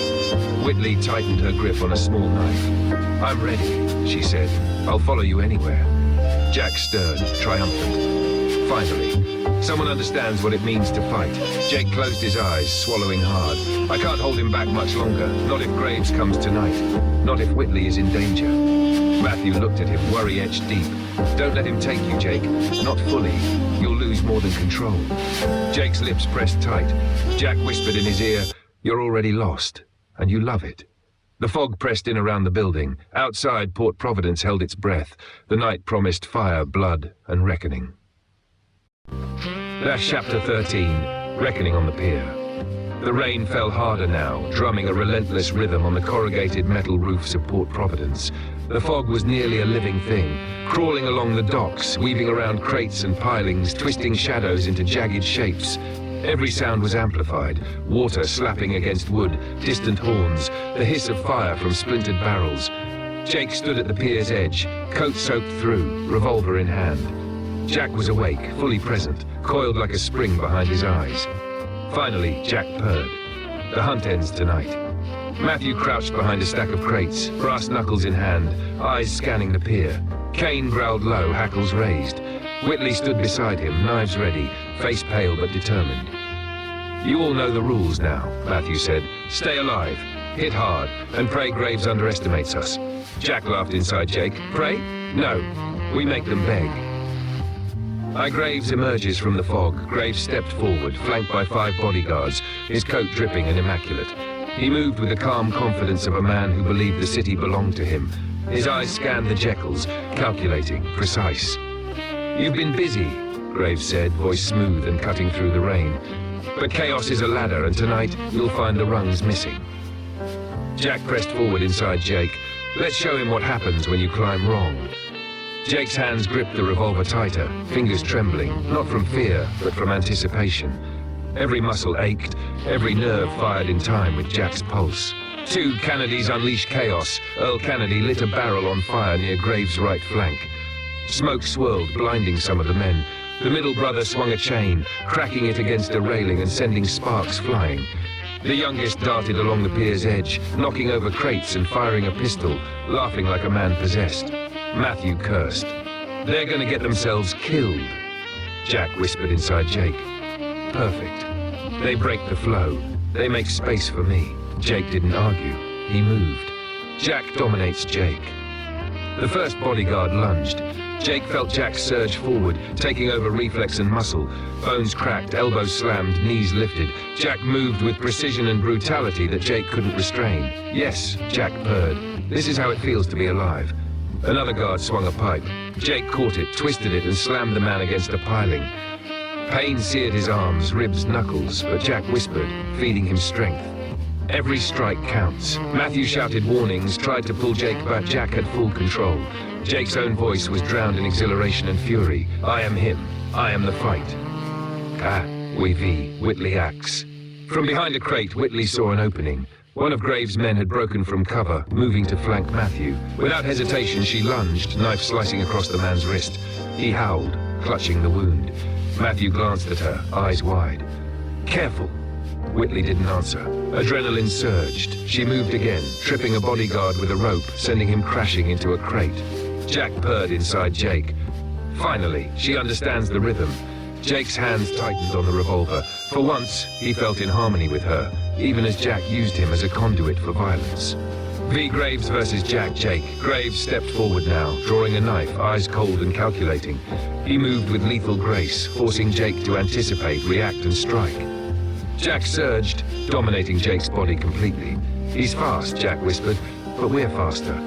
Whitley tightened her grip on a small knife. I'm ready, she said. I'll follow you anywhere. Jack stirred, triumphant. Finally, someone understands what it means to fight. Jake closed his eyes, swallowing hard. I can't hold him back much longer, not if Graves comes tonight, not if Whitley is in danger. Matthew looked at him, worry etched deep. Don't let him take you, Jake. Not fully. You'll lose more than control. Jake's lips pressed tight. Jack whispered in his ear, you're already lost, and you love it. The fog pressed in around the building. Outside, Port Providence held its breath. The night promised fire, blood, and reckoning. That's chapter 13, Reckoning on the Pier. The rain fell harder now, drumming a relentless rhythm on the corrugated metal roofs of Port Providence. The fog was nearly a living thing, crawling along the docks, weaving around crates and pilings, twisting shadows into jagged shapes. Every sound was amplified, water slapping against wood, distant horns, the hiss of fire from splintered barrels. Jake stood at the pier's edge, coat soaked through, revolver in hand. Jack was awake, fully present, coiled like a spring behind his eyes. Finally, Jack purred. The hunt ends tonight. Matthew crouched behind a stack of crates, brass knuckles in hand, eyes scanning the pier. Kane growled low, hackles raised. Whitley stood beside him, knives ready, face pale but determined. You all know the rules now, Matthew said. Stay alive, hit hard, and pray Graves underestimates us. Jack laughed inside Jake. Pray? No, we make them beg. Graves emerges from the fog. Graves stepped forward, flanked by 5 bodyguards, his coat dripping and immaculate. He moved with the calm confidence of a man who believed the city belonged to him. His eyes scanned the Jeckyls, calculating, precise. You've been busy, Graves said, voice smooth and cutting through the rain. But chaos is a ladder, and tonight you'll find the rungs missing. Jack pressed forward inside Jake. Let's show him what happens when you climb wrong. Jake's hands gripped the revolver tighter, fingers trembling, not from fear, but from anticipation. Every muscle ached, every nerve fired in time with Jack's pulse. 2 Kennedys unleashed chaos. Earl Kennedy lit a barrel on fire near Graves' right flank. Smoke swirled, blinding some of the men. The middle brother swung a chain, cracking it against a railing and sending sparks flying. The youngest darted along the pier's edge, knocking over crates and firing a pistol, laughing like a man possessed. Matthew cursed. They're gonna get themselves killed. Jack whispered inside Jake. Perfect. They break the flow. They make space for me. Jake didn't argue. He moved. Jack dominates Jake. The first bodyguard lunged. Jake felt Jack surge forward, taking over reflex and muscle. Bones cracked, elbows slammed, knees lifted. Jack moved with precision and brutality that Jake couldn't restrain. Yes, Jack purred. This is how it feels to be alive. Another guard swung a pipe. Jake caught it, twisted it, and slammed the man against a piling. Pain seared his arms, ribs, knuckles, but Jack whispered, feeding him strength. Every strike counts. Matthew shouted warnings, tried to pull Jake, but Jack had full control. Jake's own voice was drowned in exhilaration and fury. I am him. I am the fight. Ah, oui, vie, Whitley acts. From behind a crate, Whitley saw an opening. One of Graves' men had broken from cover, moving to flank Matthew. Without hesitation, she lunged, knife slicing across the man's wrist. He howled, clutching the wound. Matthew glanced at her, eyes wide. Careful. Whitley didn't answer. Adrenaline surged. She moved again, tripping a bodyguard with a rope, sending him crashing into a crate. Jack purred inside Jake. Finally, she understands the rhythm. Jake's hands tightened on the revolver. For once, he felt in harmony with her, even as Jack used him as a conduit for violence. V. Graves versus Jake. Graves stepped forward now, drawing a knife, eyes cold and calculating. He moved with lethal grace, forcing Jake to anticipate, react and strike. Jack surged, dominating Jake's body completely. He's fast, Jack whispered, but we're faster.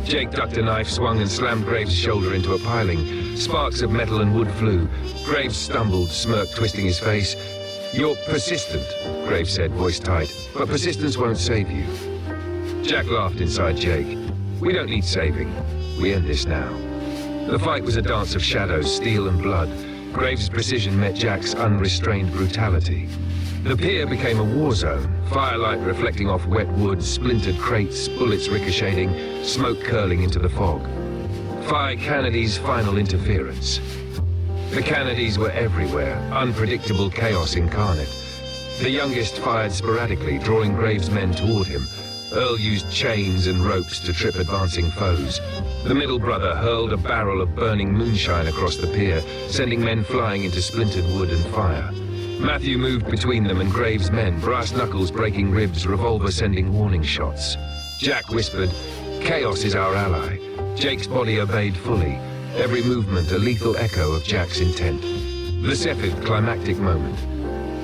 Jake ducked a knife, swung and slammed Graves' shoulder into a piling. Sparks of metal and wood flew. Graves stumbled, smirk twisting his face. You're persistent, Graves said, voice tight, but persistence won't save you. Jack laughed inside Jake. We don't need saving. We end this now. The fight was a dance of shadows, steel and blood. Graves' precision met Jack's unrestrained brutality. The pier became a war zone, firelight reflecting off wet wood, splintered crates, bullets ricocheting, smoke curling into the fog. Phi Kennedy's final interference. The Kennedys were everywhere, unpredictable chaos incarnate. The youngest fired sporadically, drawing Graves' men toward him. Earl used chains and ropes to trip advancing foes. The middle brother hurled a barrel of burning moonshine across the pier, sending men flying into splintered wood and fire. Matthew moved between them and Graves' men, brass knuckles breaking ribs, revolver sending warning shots. Jack whispered, "Chaos is our ally." Jake's body obeyed fully, every movement a lethal echo of Jack's intent. The Cepheid climactic moment.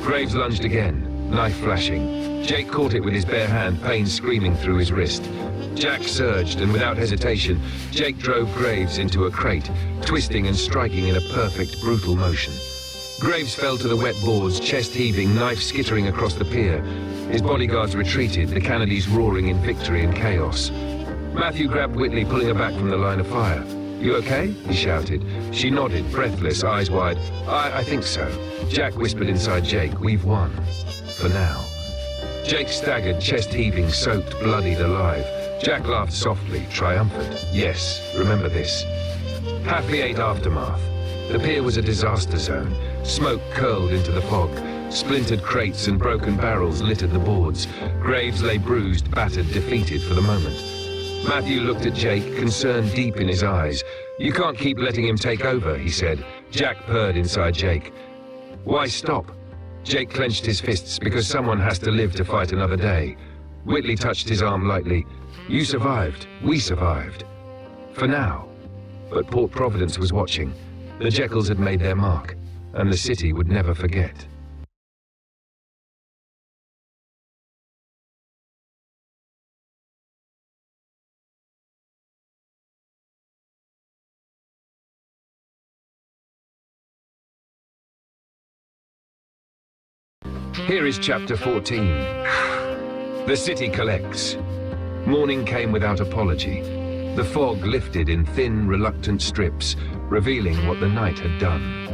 Graves lunged again, knife flashing. Jake caught it with his bare hand, pain screaming through his wrist. Jack surged, and without hesitation, Jake drove Graves into a crate, twisting and striking in a perfect, brutal motion. Graves fell to the wet boards, chest heaving, knife skittering across the pier. His bodyguards retreated, the Kennedys roaring in victory and chaos. Matthew grabbed Whitley, pulling her back from the line of fire. "You okay?" he shouted. She nodded, breathless, eyes wide. I think so." Jack whispered inside Jake, "We've won. For now." Jake staggered, chest heaving, soaked, bloodied, alive. Jack laughed softly, triumphant. "Yes, remember this." Happily ate aftermath. The pier was a disaster zone. Smoke curled into the fog. Splintered crates and broken barrels littered the boards. Graves lay bruised, battered, defeated for the moment. Matthew looked at Jake, concern deep in his eyes. "You can't keep letting him take over," he said. Jack purred inside Jake. "Why stop?" Jake clenched his fists, "Because someone has to live to fight another day." Whitley touched his arm lightly. "You survived. We survived. For now." But Port Providence was watching. The Jeckyls had made their mark, and the city would never forget. Here is chapter 14. The city collects. Morning came without apology. The fog lifted in thin, reluctant strips, revealing what the night had done.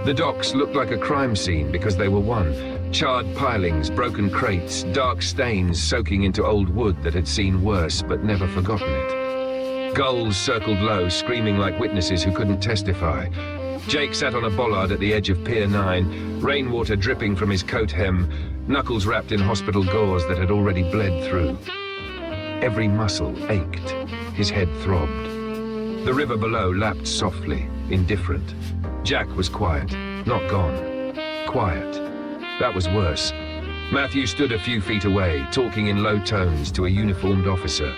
The docks looked like a crime scene because they were one. Charred pilings, broken crates, dark stains soaking into old wood that had seen worse but never forgotten it. Gulls circled low, screaming like witnesses who couldn't testify. Jake sat on a bollard at the edge of Pier 9, rainwater dripping from his coat hem, knuckles wrapped in hospital gauze that had already bled through. Every muscle ached. His head throbbed. The river below lapped softly, indifferent. Jack was quiet, not gone. Quiet. That was worse. Matthew stood a few feet away, talking in low tones to a uniformed officer.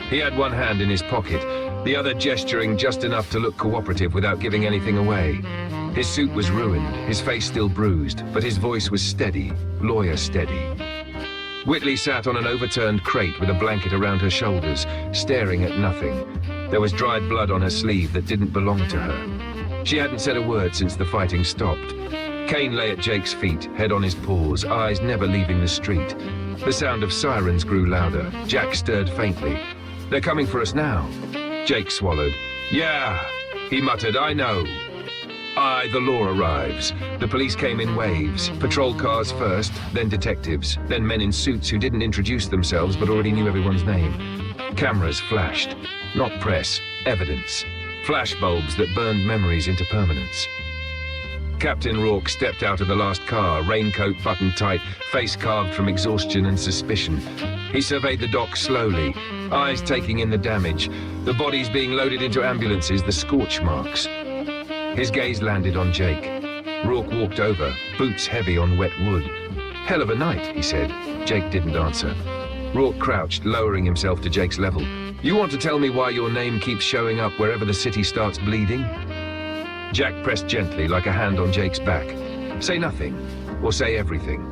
He had one hand in his pocket, the other gesturing just enough to look cooperative without giving anything away. His suit was ruined, his face still bruised, but his voice was steady, lawyer steady. Whitley sat on an overturned crate with a blanket around her shoulders, staring at nothing. There was dried blood on her sleeve that didn't belong to her. She hadn't said a word since the fighting stopped. Kane lay at Jake's feet, head on his paws, eyes never leaving the street. The sound of sirens grew louder. Jack stirred faintly. "They're coming for us now." Jake swallowed. "Yeah," he muttered, "I know." "Aye, the law arrives." The police came in waves. Patrol cars first, then detectives, then men in suits who didn't introduce themselves but already knew everyone's name. Cameras flashed. Not press, evidence. Flashbulbs that burned memories into permanence. Captain Rourke stepped out of the last car, raincoat buttoned tight, face carved from exhaustion and suspicion. He surveyed the dock slowly, eyes taking in the damage, the bodies being loaded into ambulances, the scorch marks. His gaze landed on Jake. Rourke walked over, boots heavy on wet wood. "Hell of a night," he said. Jake didn't answer. Rourke crouched, lowering himself to Jake's level. You want to tell me why your name keeps showing up wherever the city starts bleeding? Jack pressed gently, like a hand on Jake's back. Say nothing, or say everything.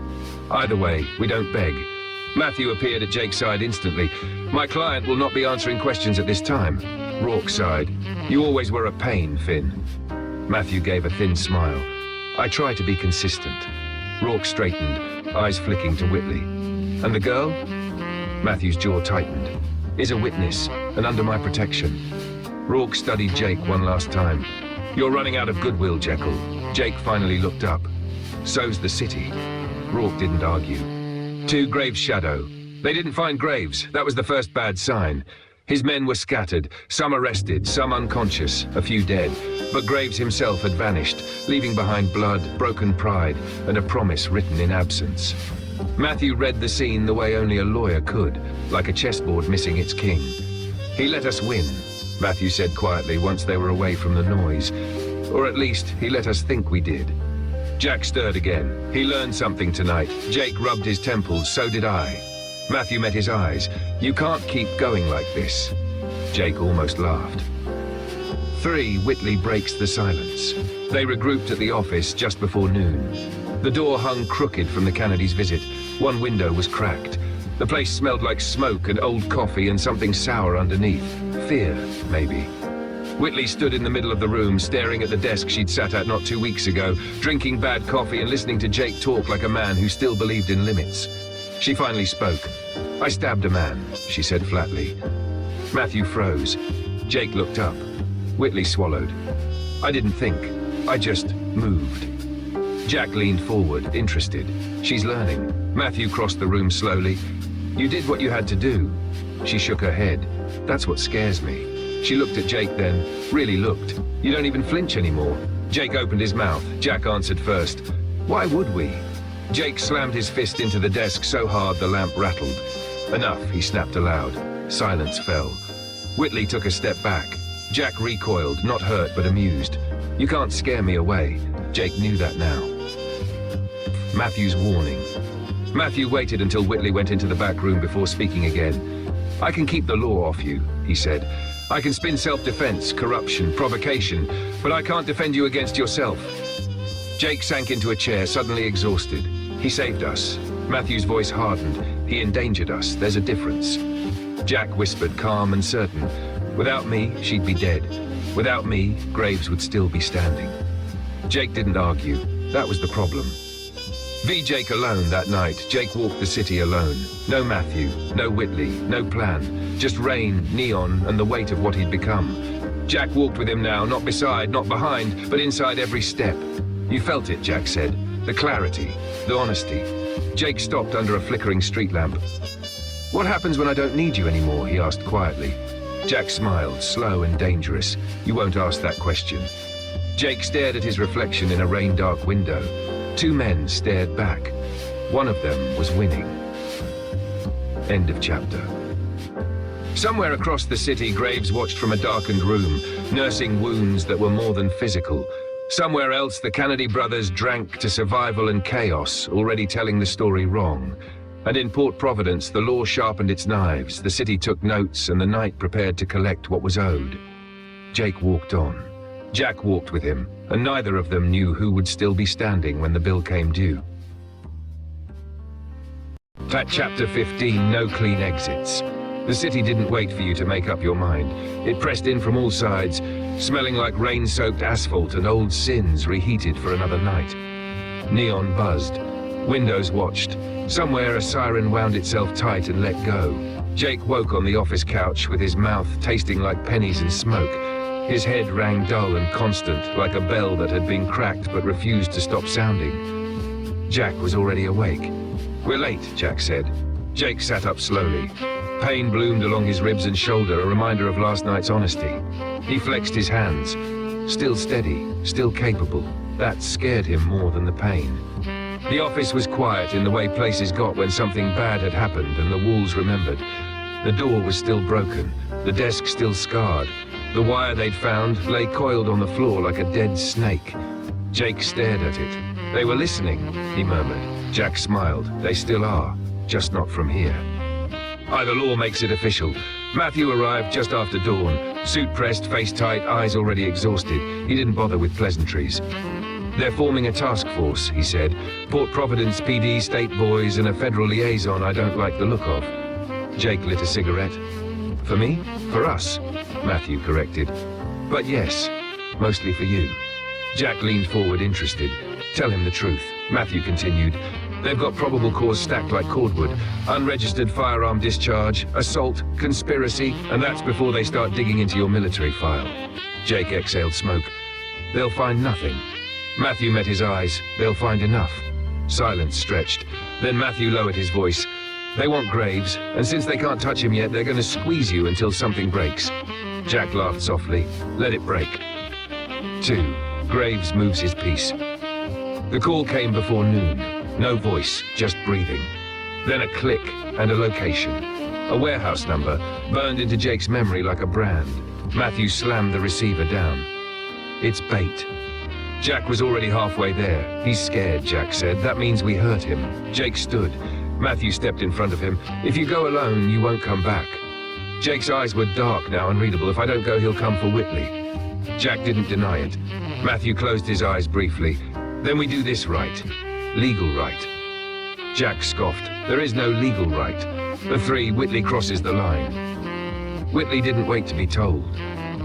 Either way, we don't beg. Matthew appeared at Jake's side instantly. My client will not be answering questions at this time. Rourke sighed. You always were a pain, Finn. Matthew gave a thin smile. I try to be consistent. Rourke straightened, eyes flicking to Whitley. And the girl? Matthew's jaw tightened. Is a witness, and under my protection. Rourke studied Jake one last time. You're running out of goodwill, Jeckyl. Jake finally looked up. So's the city. Rourke didn't argue. 2 Graves' shadow. They didn't find Graves. That was the first bad sign. His men were scattered, some arrested, some unconscious, a few dead. But Graves himself had vanished, leaving behind blood, broken pride, and a promise written in absence. Matthew read the scene the way only a lawyer could, like a chessboard missing its king. He let us win, Matthew said quietly once they were away from the noise. Or at least, he let us think we did. Jack stirred again. He learned something tonight. Jake rubbed his temples, so did I. Matthew met his eyes. You can't keep going like this. Jake almost laughed. 3 Whitley breaks the silence. They regrouped at the office just before noon. The door hung crooked from the Kennedys' visit. One window was cracked. The place smelled like smoke and old coffee and something sour underneath. Fear, maybe. Whitley stood in the middle of the room, staring at the desk she'd sat at not 2 weeks ago, drinking bad coffee and listening to Jake talk like a man who still believed in limits. She finally spoke. I stabbed a man, she said flatly. Matthew froze. Jake looked up. Whitley swallowed. I didn't think. I just moved. Jack leaned forward, interested. She's learning. Matthew crossed the room slowly. You did what you had to do. She shook her head. That's what scares me. She looked at Jake then, really looked. You don't even flinch anymore. Jake opened his mouth. Jack answered first. Why would we? Jake slammed his fist into the desk so hard the lamp rattled. Enough, he snapped aloud. Silence fell. Whitley took a step back. Jack recoiled, not hurt but amused. You can't scare me away. Jake knew that now. Matthew's warning. Matthew waited until Whitley went into the back room before speaking again. I can keep the law off you, he said. I can spin self-defense, corruption, provocation, but I can't defend you against yourself. Jake sank into a chair, suddenly exhausted. He saved us. Matthew's voice hardened. He endangered us. There's a difference. Jack whispered, calm and certain. Without me, she'd be dead. Without me, Graves would still be standing. Jake didn't argue. That was the problem. Jake alone that night. Jake walked the city alone. No Matthew, no Whitley, no plan. Just rain, neon, and the weight of what he'd become. Jack walked with him now, not beside, not behind, but inside every step. You felt it, Jack said. The clarity, the honesty. Jake stopped under a flickering street lamp. What happens when I don't need you anymore? He asked quietly. Jack smiled, slow and dangerous. You won't ask that question. Jake stared at his reflection in a rain-dark window. 2 men stared back. One of them was winning. End of chapter. Somewhere across the city, Graves watched from a darkened room, nursing wounds that were more than physical. Somewhere else, the Kennedy brothers drank to survival and chaos, already telling the story wrong. And in Port Providence, the law sharpened its knives, the city took notes, and the night prepared to collect what was owed. Jake walked on. Jack walked with him, and neither of them knew who would still be standing when the bill came due. At Chapter 15, no clean exits. The city didn't wait for you to make up your mind. It pressed in from all sides, smelling like rain-soaked asphalt and old sins reheated for another night. Neon buzzed. Windows watched. Somewhere a siren wound itself tight and let go. Jake woke on the office couch with his mouth tasting like pennies and smoke. His head rang dull and constant, like a bell that had been cracked but refused to stop sounding. Jack was already awake. We're late, Jack said. Jake sat up slowly. Pain bloomed along his ribs and shoulder, a reminder of last night's honesty. He flexed his hands. Still steady, still capable. That scared him more than the pain. The office was quiet in the way places got when something bad had happened and the walls remembered. The door was still broken, the desk still scarred. The wire they'd found lay coiled on the floor like a dead snake. Jake stared at it. They were listening, he murmured. Jack smiled. They still are, just not from here. The law makes it official. Matthew arrived just after dawn, suit pressed, face tight, eyes already exhausted. He didn't bother with pleasantries. They're forming a task force, he said. Port Providence PD, state boys, and a federal liaison I don't like the look of. Jake lit a cigarette. For me? For us, Matthew corrected. But yes, mostly for you. Jack leaned forward, interested. Tell him the truth, Matthew continued. They've got probable cause stacked like cordwood. Unregistered firearm discharge, assault, conspiracy, and that's before they start digging into your military file. Jake exhaled smoke. They'll find nothing. Matthew met his eyes. They'll find enough. Silence stretched. Then Matthew lowered his voice. They want Graves, and since they can't touch him yet, they're going to squeeze you until something breaks. Jack laughed softly. Let it break. 2. Graves moves his piece. The call came before noon. No voice, just breathing. Then a click and a location. A warehouse number, burned into Jake's memory like a brand. Matthew slammed the receiver down. It's bait. Jack was already halfway there. He's scared, Jack said. That means we hurt him. Jake stood. Matthew stepped in front of him. If you go alone, you won't come back. Jake's eyes were dark now, unreadable. If I don't go, he'll come for Whitley. Jack didn't deny it. Matthew closed his eyes briefly. Then we do this right. Legal right. Jack scoffed. There is no legal right. The 3, Whitley crosses the line. Whitley didn't wait to be told.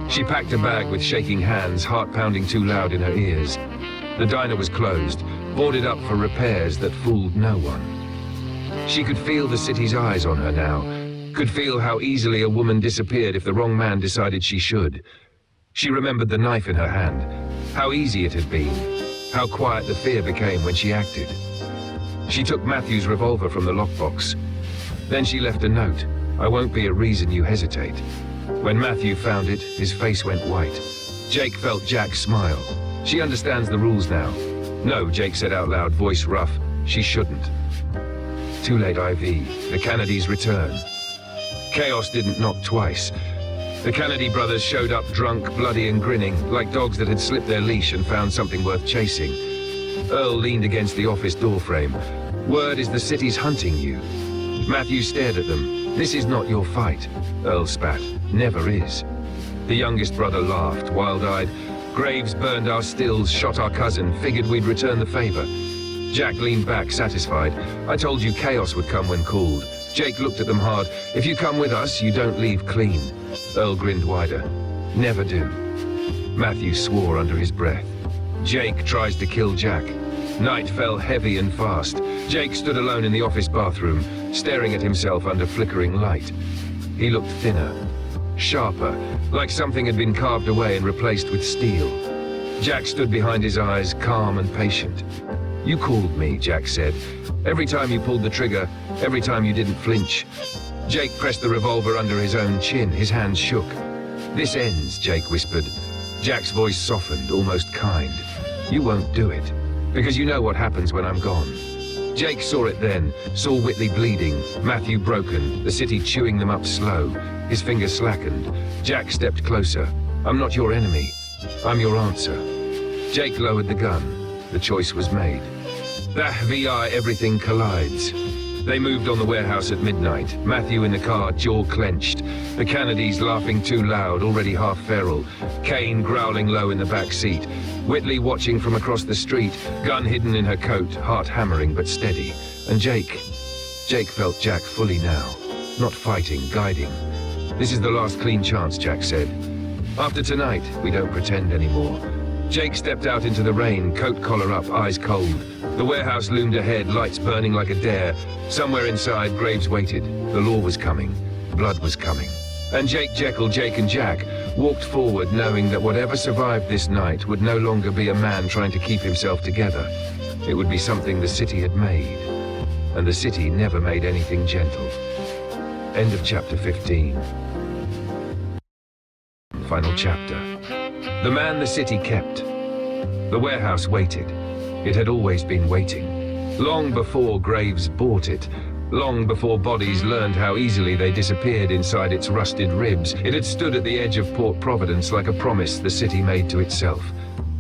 She packed a bag with shaking hands, heart pounding too loud in her ears. The diner was closed, boarded up for repairs that fooled no one. She could feel the city's eyes on her now, could feel how easily a woman disappeared if the wrong man decided she should. She remembered the knife in her hand, how easy it had been, how quiet the fear became when she acted. She took Matthew's revolver from the lockbox. Then she left a note. I won't be a reason you hesitate. When Matthew found it, his face went white. Jake felt Jack smile. She understands the rules now. No, Jake said out loud, voice rough. She shouldn't. Too late, IV. The Kennedys return. Chaos didn't knock twice. The Kennedy brothers showed up drunk, bloody and grinning, like dogs that had slipped their leash and found something worth chasing. Earl leaned against the office doorframe. Word is the city's hunting you. Matthew stared at them. This is not your fight. Earl spat. Never is. The youngest brother laughed, wild-eyed. Graves burned our stills, shot our cousin, figured we'd return the favor. Jack leaned back, satisfied. I told you chaos would come when called. Jake looked at them hard. If you come with us, you don't leave clean. Earl grinned wider. Never do. Matthew swore under his breath. Jake tries to kill Jack. Night fell heavy and fast. Jake stood alone in the office bathroom, staring at himself under flickering light. He looked thinner, sharper, like something had been carved away and replaced with steel. Jack stood behind his eyes, calm and patient. You called me, Jack said. Every time you pulled the trigger, every time you didn't flinch. Jake pressed the revolver under his own chin. His hands shook. This ends, Jake whispered. Jack's voice softened, almost kind. You won't do it, because you know what happens when I'm gone. Jake saw it then, saw Whitley bleeding, Matthew broken, the city chewing them up slow. His fingers slackened. Jack stepped closer. I'm not your enemy. I'm your answer. Jake lowered the gun. The choice was made. That VI everything collides. They moved on the warehouse at midnight. Matthew in the car, jaw clenched. The Kennedys laughing too loud, already half feral. Kane growling low in the back seat. Whitley watching from across the street, gun hidden in her coat, heart hammering but steady. And Jake felt Jack fully now. Not fighting, guiding. This is the last clean chance, Jack said. After tonight, we don't pretend anymore. Jake stepped out into the rain, coat collar up, eyes cold. The warehouse loomed ahead, lights burning like a dare. Somewhere inside, Graves waited. The law was coming. Blood was coming. And Jake, Jeckyl, Jake and Jack walked forward knowing that whatever survived this night would no longer be a man trying to keep himself together. It would be something the city had made. And the city never made anything gentle. End of chapter 15. Final chapter. The man the city kept. The warehouse waited. It had always been waiting. Long before Graves bought it. Long before bodies learned how easily they disappeared inside its rusted ribs, it had stood at the edge of Port Providence like a promise the city made to itself.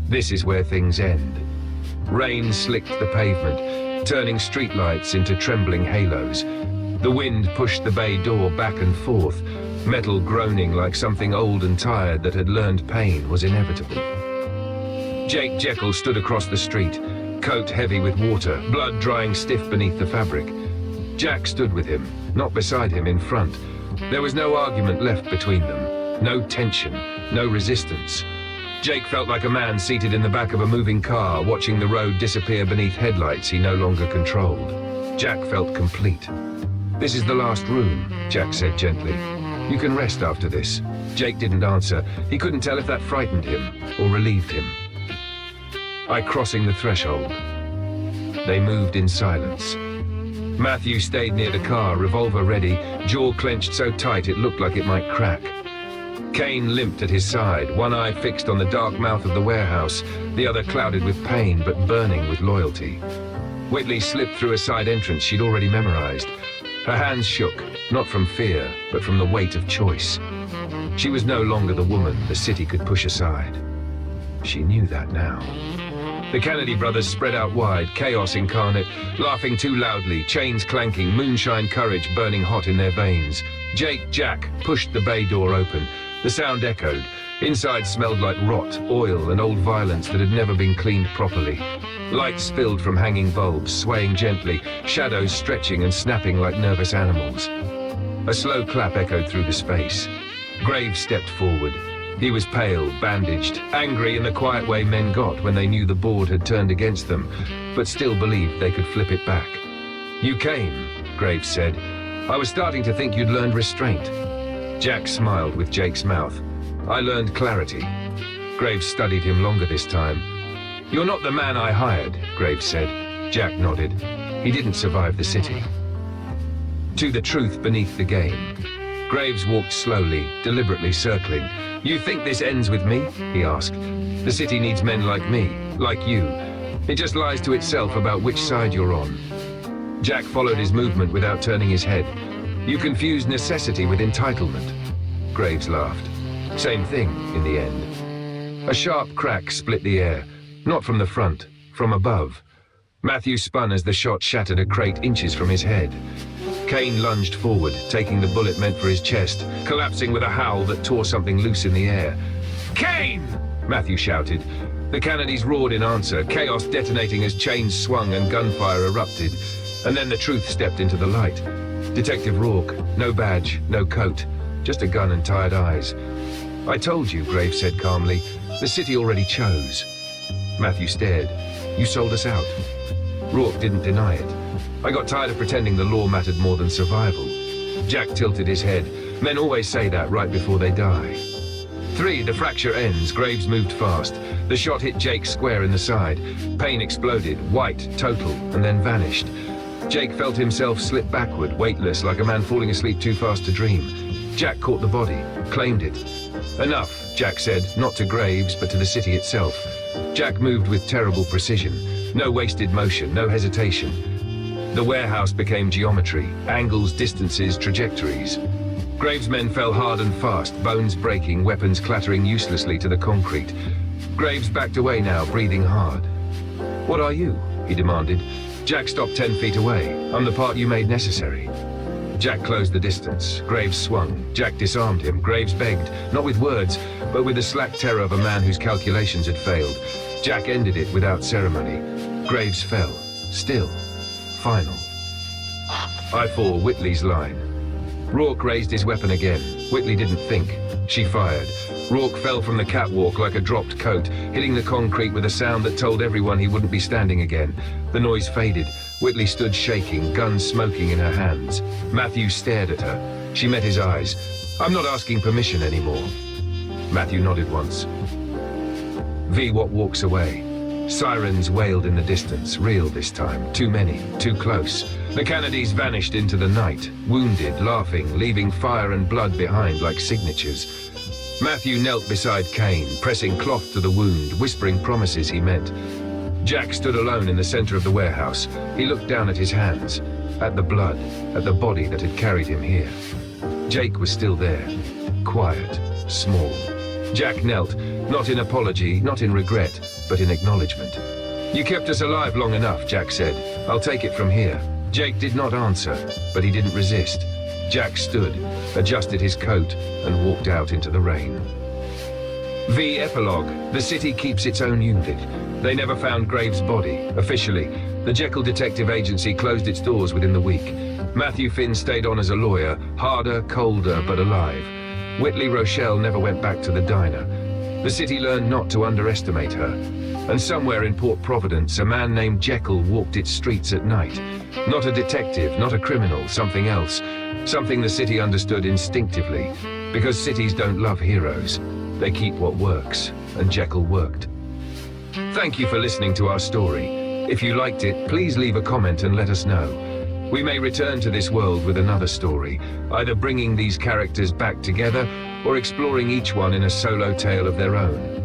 This is where things end. Rain slicked the pavement, turning streetlights into trembling halos. The wind pushed the bay door back and forth, metal groaning like something old and tired that had learned pain was inevitable. Jeckyl stood across the street, coat heavy with water, blood drying stiff beneath the fabric. Jack stood with him, not beside him, in front. There was no argument left between them, no tension, no resistance. Jake felt like a man seated in the back of a moving car, watching the road disappear beneath headlights he no longer controlled. Jack felt complete. "This is the last room," Jack said gently. "You can rest after this." Jake didn't answer. He couldn't tell if that frightened him or relieved him. Crossing the threshold. They moved in silence. Matthew stayed near the car, revolver ready, jaw clenched so tight it looked like it might crack. Kane limped at his side, one eye fixed on the dark mouth of the warehouse, the other clouded with pain but burning with loyalty. Whitley slipped through a side entrance she'd already memorized. Her hands shook, not from fear, but from the weight of choice. She was no longer the woman the city could push aside. She knew that now. The Kennedy brothers spread out wide, chaos incarnate, laughing too loudly, chains clanking, moonshine courage burning hot in their veins. Jack pushed the bay door open. The sound echoed. Inside smelled like rot, oil, and old violence that had never been cleaned properly. Light spilled from hanging bulbs, swaying gently, shadows stretching and snapping like nervous animals. A slow clap echoed through the space. Graves stepped forward. He was pale, bandaged, angry in the quiet way men got when they knew the board had turned against them, but still believed they could flip it back. "You came," Graves said. "I was starting to think you'd learned restraint." Jack smiled with Jake's mouth. "I learned clarity." Graves studied him longer this time. "You're not the man I hired," Graves said. Jack nodded. He didn't survive the city. To the truth beneath the game. Graves walked slowly, deliberately circling. "You think this ends with me?" he asked. "The city needs men like me, like you. It just lies to itself about which side you're on." Jack followed his movement without turning his head. "You confuse necessity with entitlement." Graves laughed. "Same thing, in the end." A sharp crack split the air, not from the front, from above. Matthew spun as the shot shattered a crate inches from his head. Kane lunged forward, taking the bullet meant for his chest, collapsing with a howl that tore something loose in the air. "Kane!" Matthew shouted. The Kennedys roared in answer, chaos detonating as chains swung and gunfire erupted. And then the truth stepped into the light. Detective Rourke, no badge, no coat, just a gun and tired eyes. "I told you," Graves said calmly. "The city already chose." Matthew stared. "You sold us out." Rourke didn't deny it. "I got tired of pretending the law mattered more than survival." Jack tilted his head. Men always say that right before they die. 3, the fracture ends. Graves moved fast. The shot hit Jake square in the side. Pain exploded, white, total, and then vanished. Jake felt himself slip backward, weightless, like a man falling asleep too fast to dream. Jack caught the body, claimed it. "Enough," Jack said, not to Graves, but to the city itself. Jack moved with terrible precision. No wasted motion, no hesitation. The warehouse became geometry, angles, distances, trajectories. Graves' men fell hard and fast, bones breaking, weapons clattering uselessly to the concrete. Graves backed away now, breathing hard. "What are you?" he demanded. Jack stopped 10 feet away. "I'm the part you made necessary." Jack closed the distance. Graves swung. Jack disarmed him. Graves begged, not with words, but with the slack terror of a man whose calculations had failed. Jack ended it without ceremony. Graves fell. Still. Final. I-4, Whitley's line. Rourke raised his weapon again. Whitley didn't think. She fired. Rourke fell from the catwalk like a dropped coat, hitting the concrete with a sound that told everyone he wouldn't be standing again. The noise faded. Whitley stood shaking, gun smoking in her hands. Matthew stared at her. She met his eyes. "I'm not asking permission anymore." Matthew nodded once. What walks away. Sirens wailed in the distance, real this time, too many, too close. The Kennedys vanished into the night, wounded, laughing, leaving fire and blood behind like signatures. Matthew knelt beside Kane, pressing cloth to the wound, whispering promises he meant. Jack stood alone in the center of the warehouse. He looked down at his hands, at the blood, at the body that had carried him here. Jake was still there, quiet, small. Jack knelt, not in apology, not in regret, but in acknowledgement. "You kept us alive long enough," Jack said. "I'll take it from here. Jake did not answer, but he didn't resist. Jack stood, adjusted his coat, and walked out into the rain. The epilogue. The city keeps its own unit. They never found Graves' body. Officially, the Jeckyl Detective Agency closed its doors within the week. Matthew Finn stayed on as a lawyer, harder, colder, but alive. Whitley Rochelle never went back to the diner. The city learned not to underestimate her. And somewhere in Port Providence, a man named Jeckyl walked its streets at night. Not a detective, not a criminal, something else. Something the city understood instinctively. Because cities don't love heroes. They keep what works, and Jeckyl worked. Thank you for listening to our story. If you liked it, please leave a comment and let us know. We may return to this world with another story, either bringing these characters back together or exploring each one in a solo tale of their own.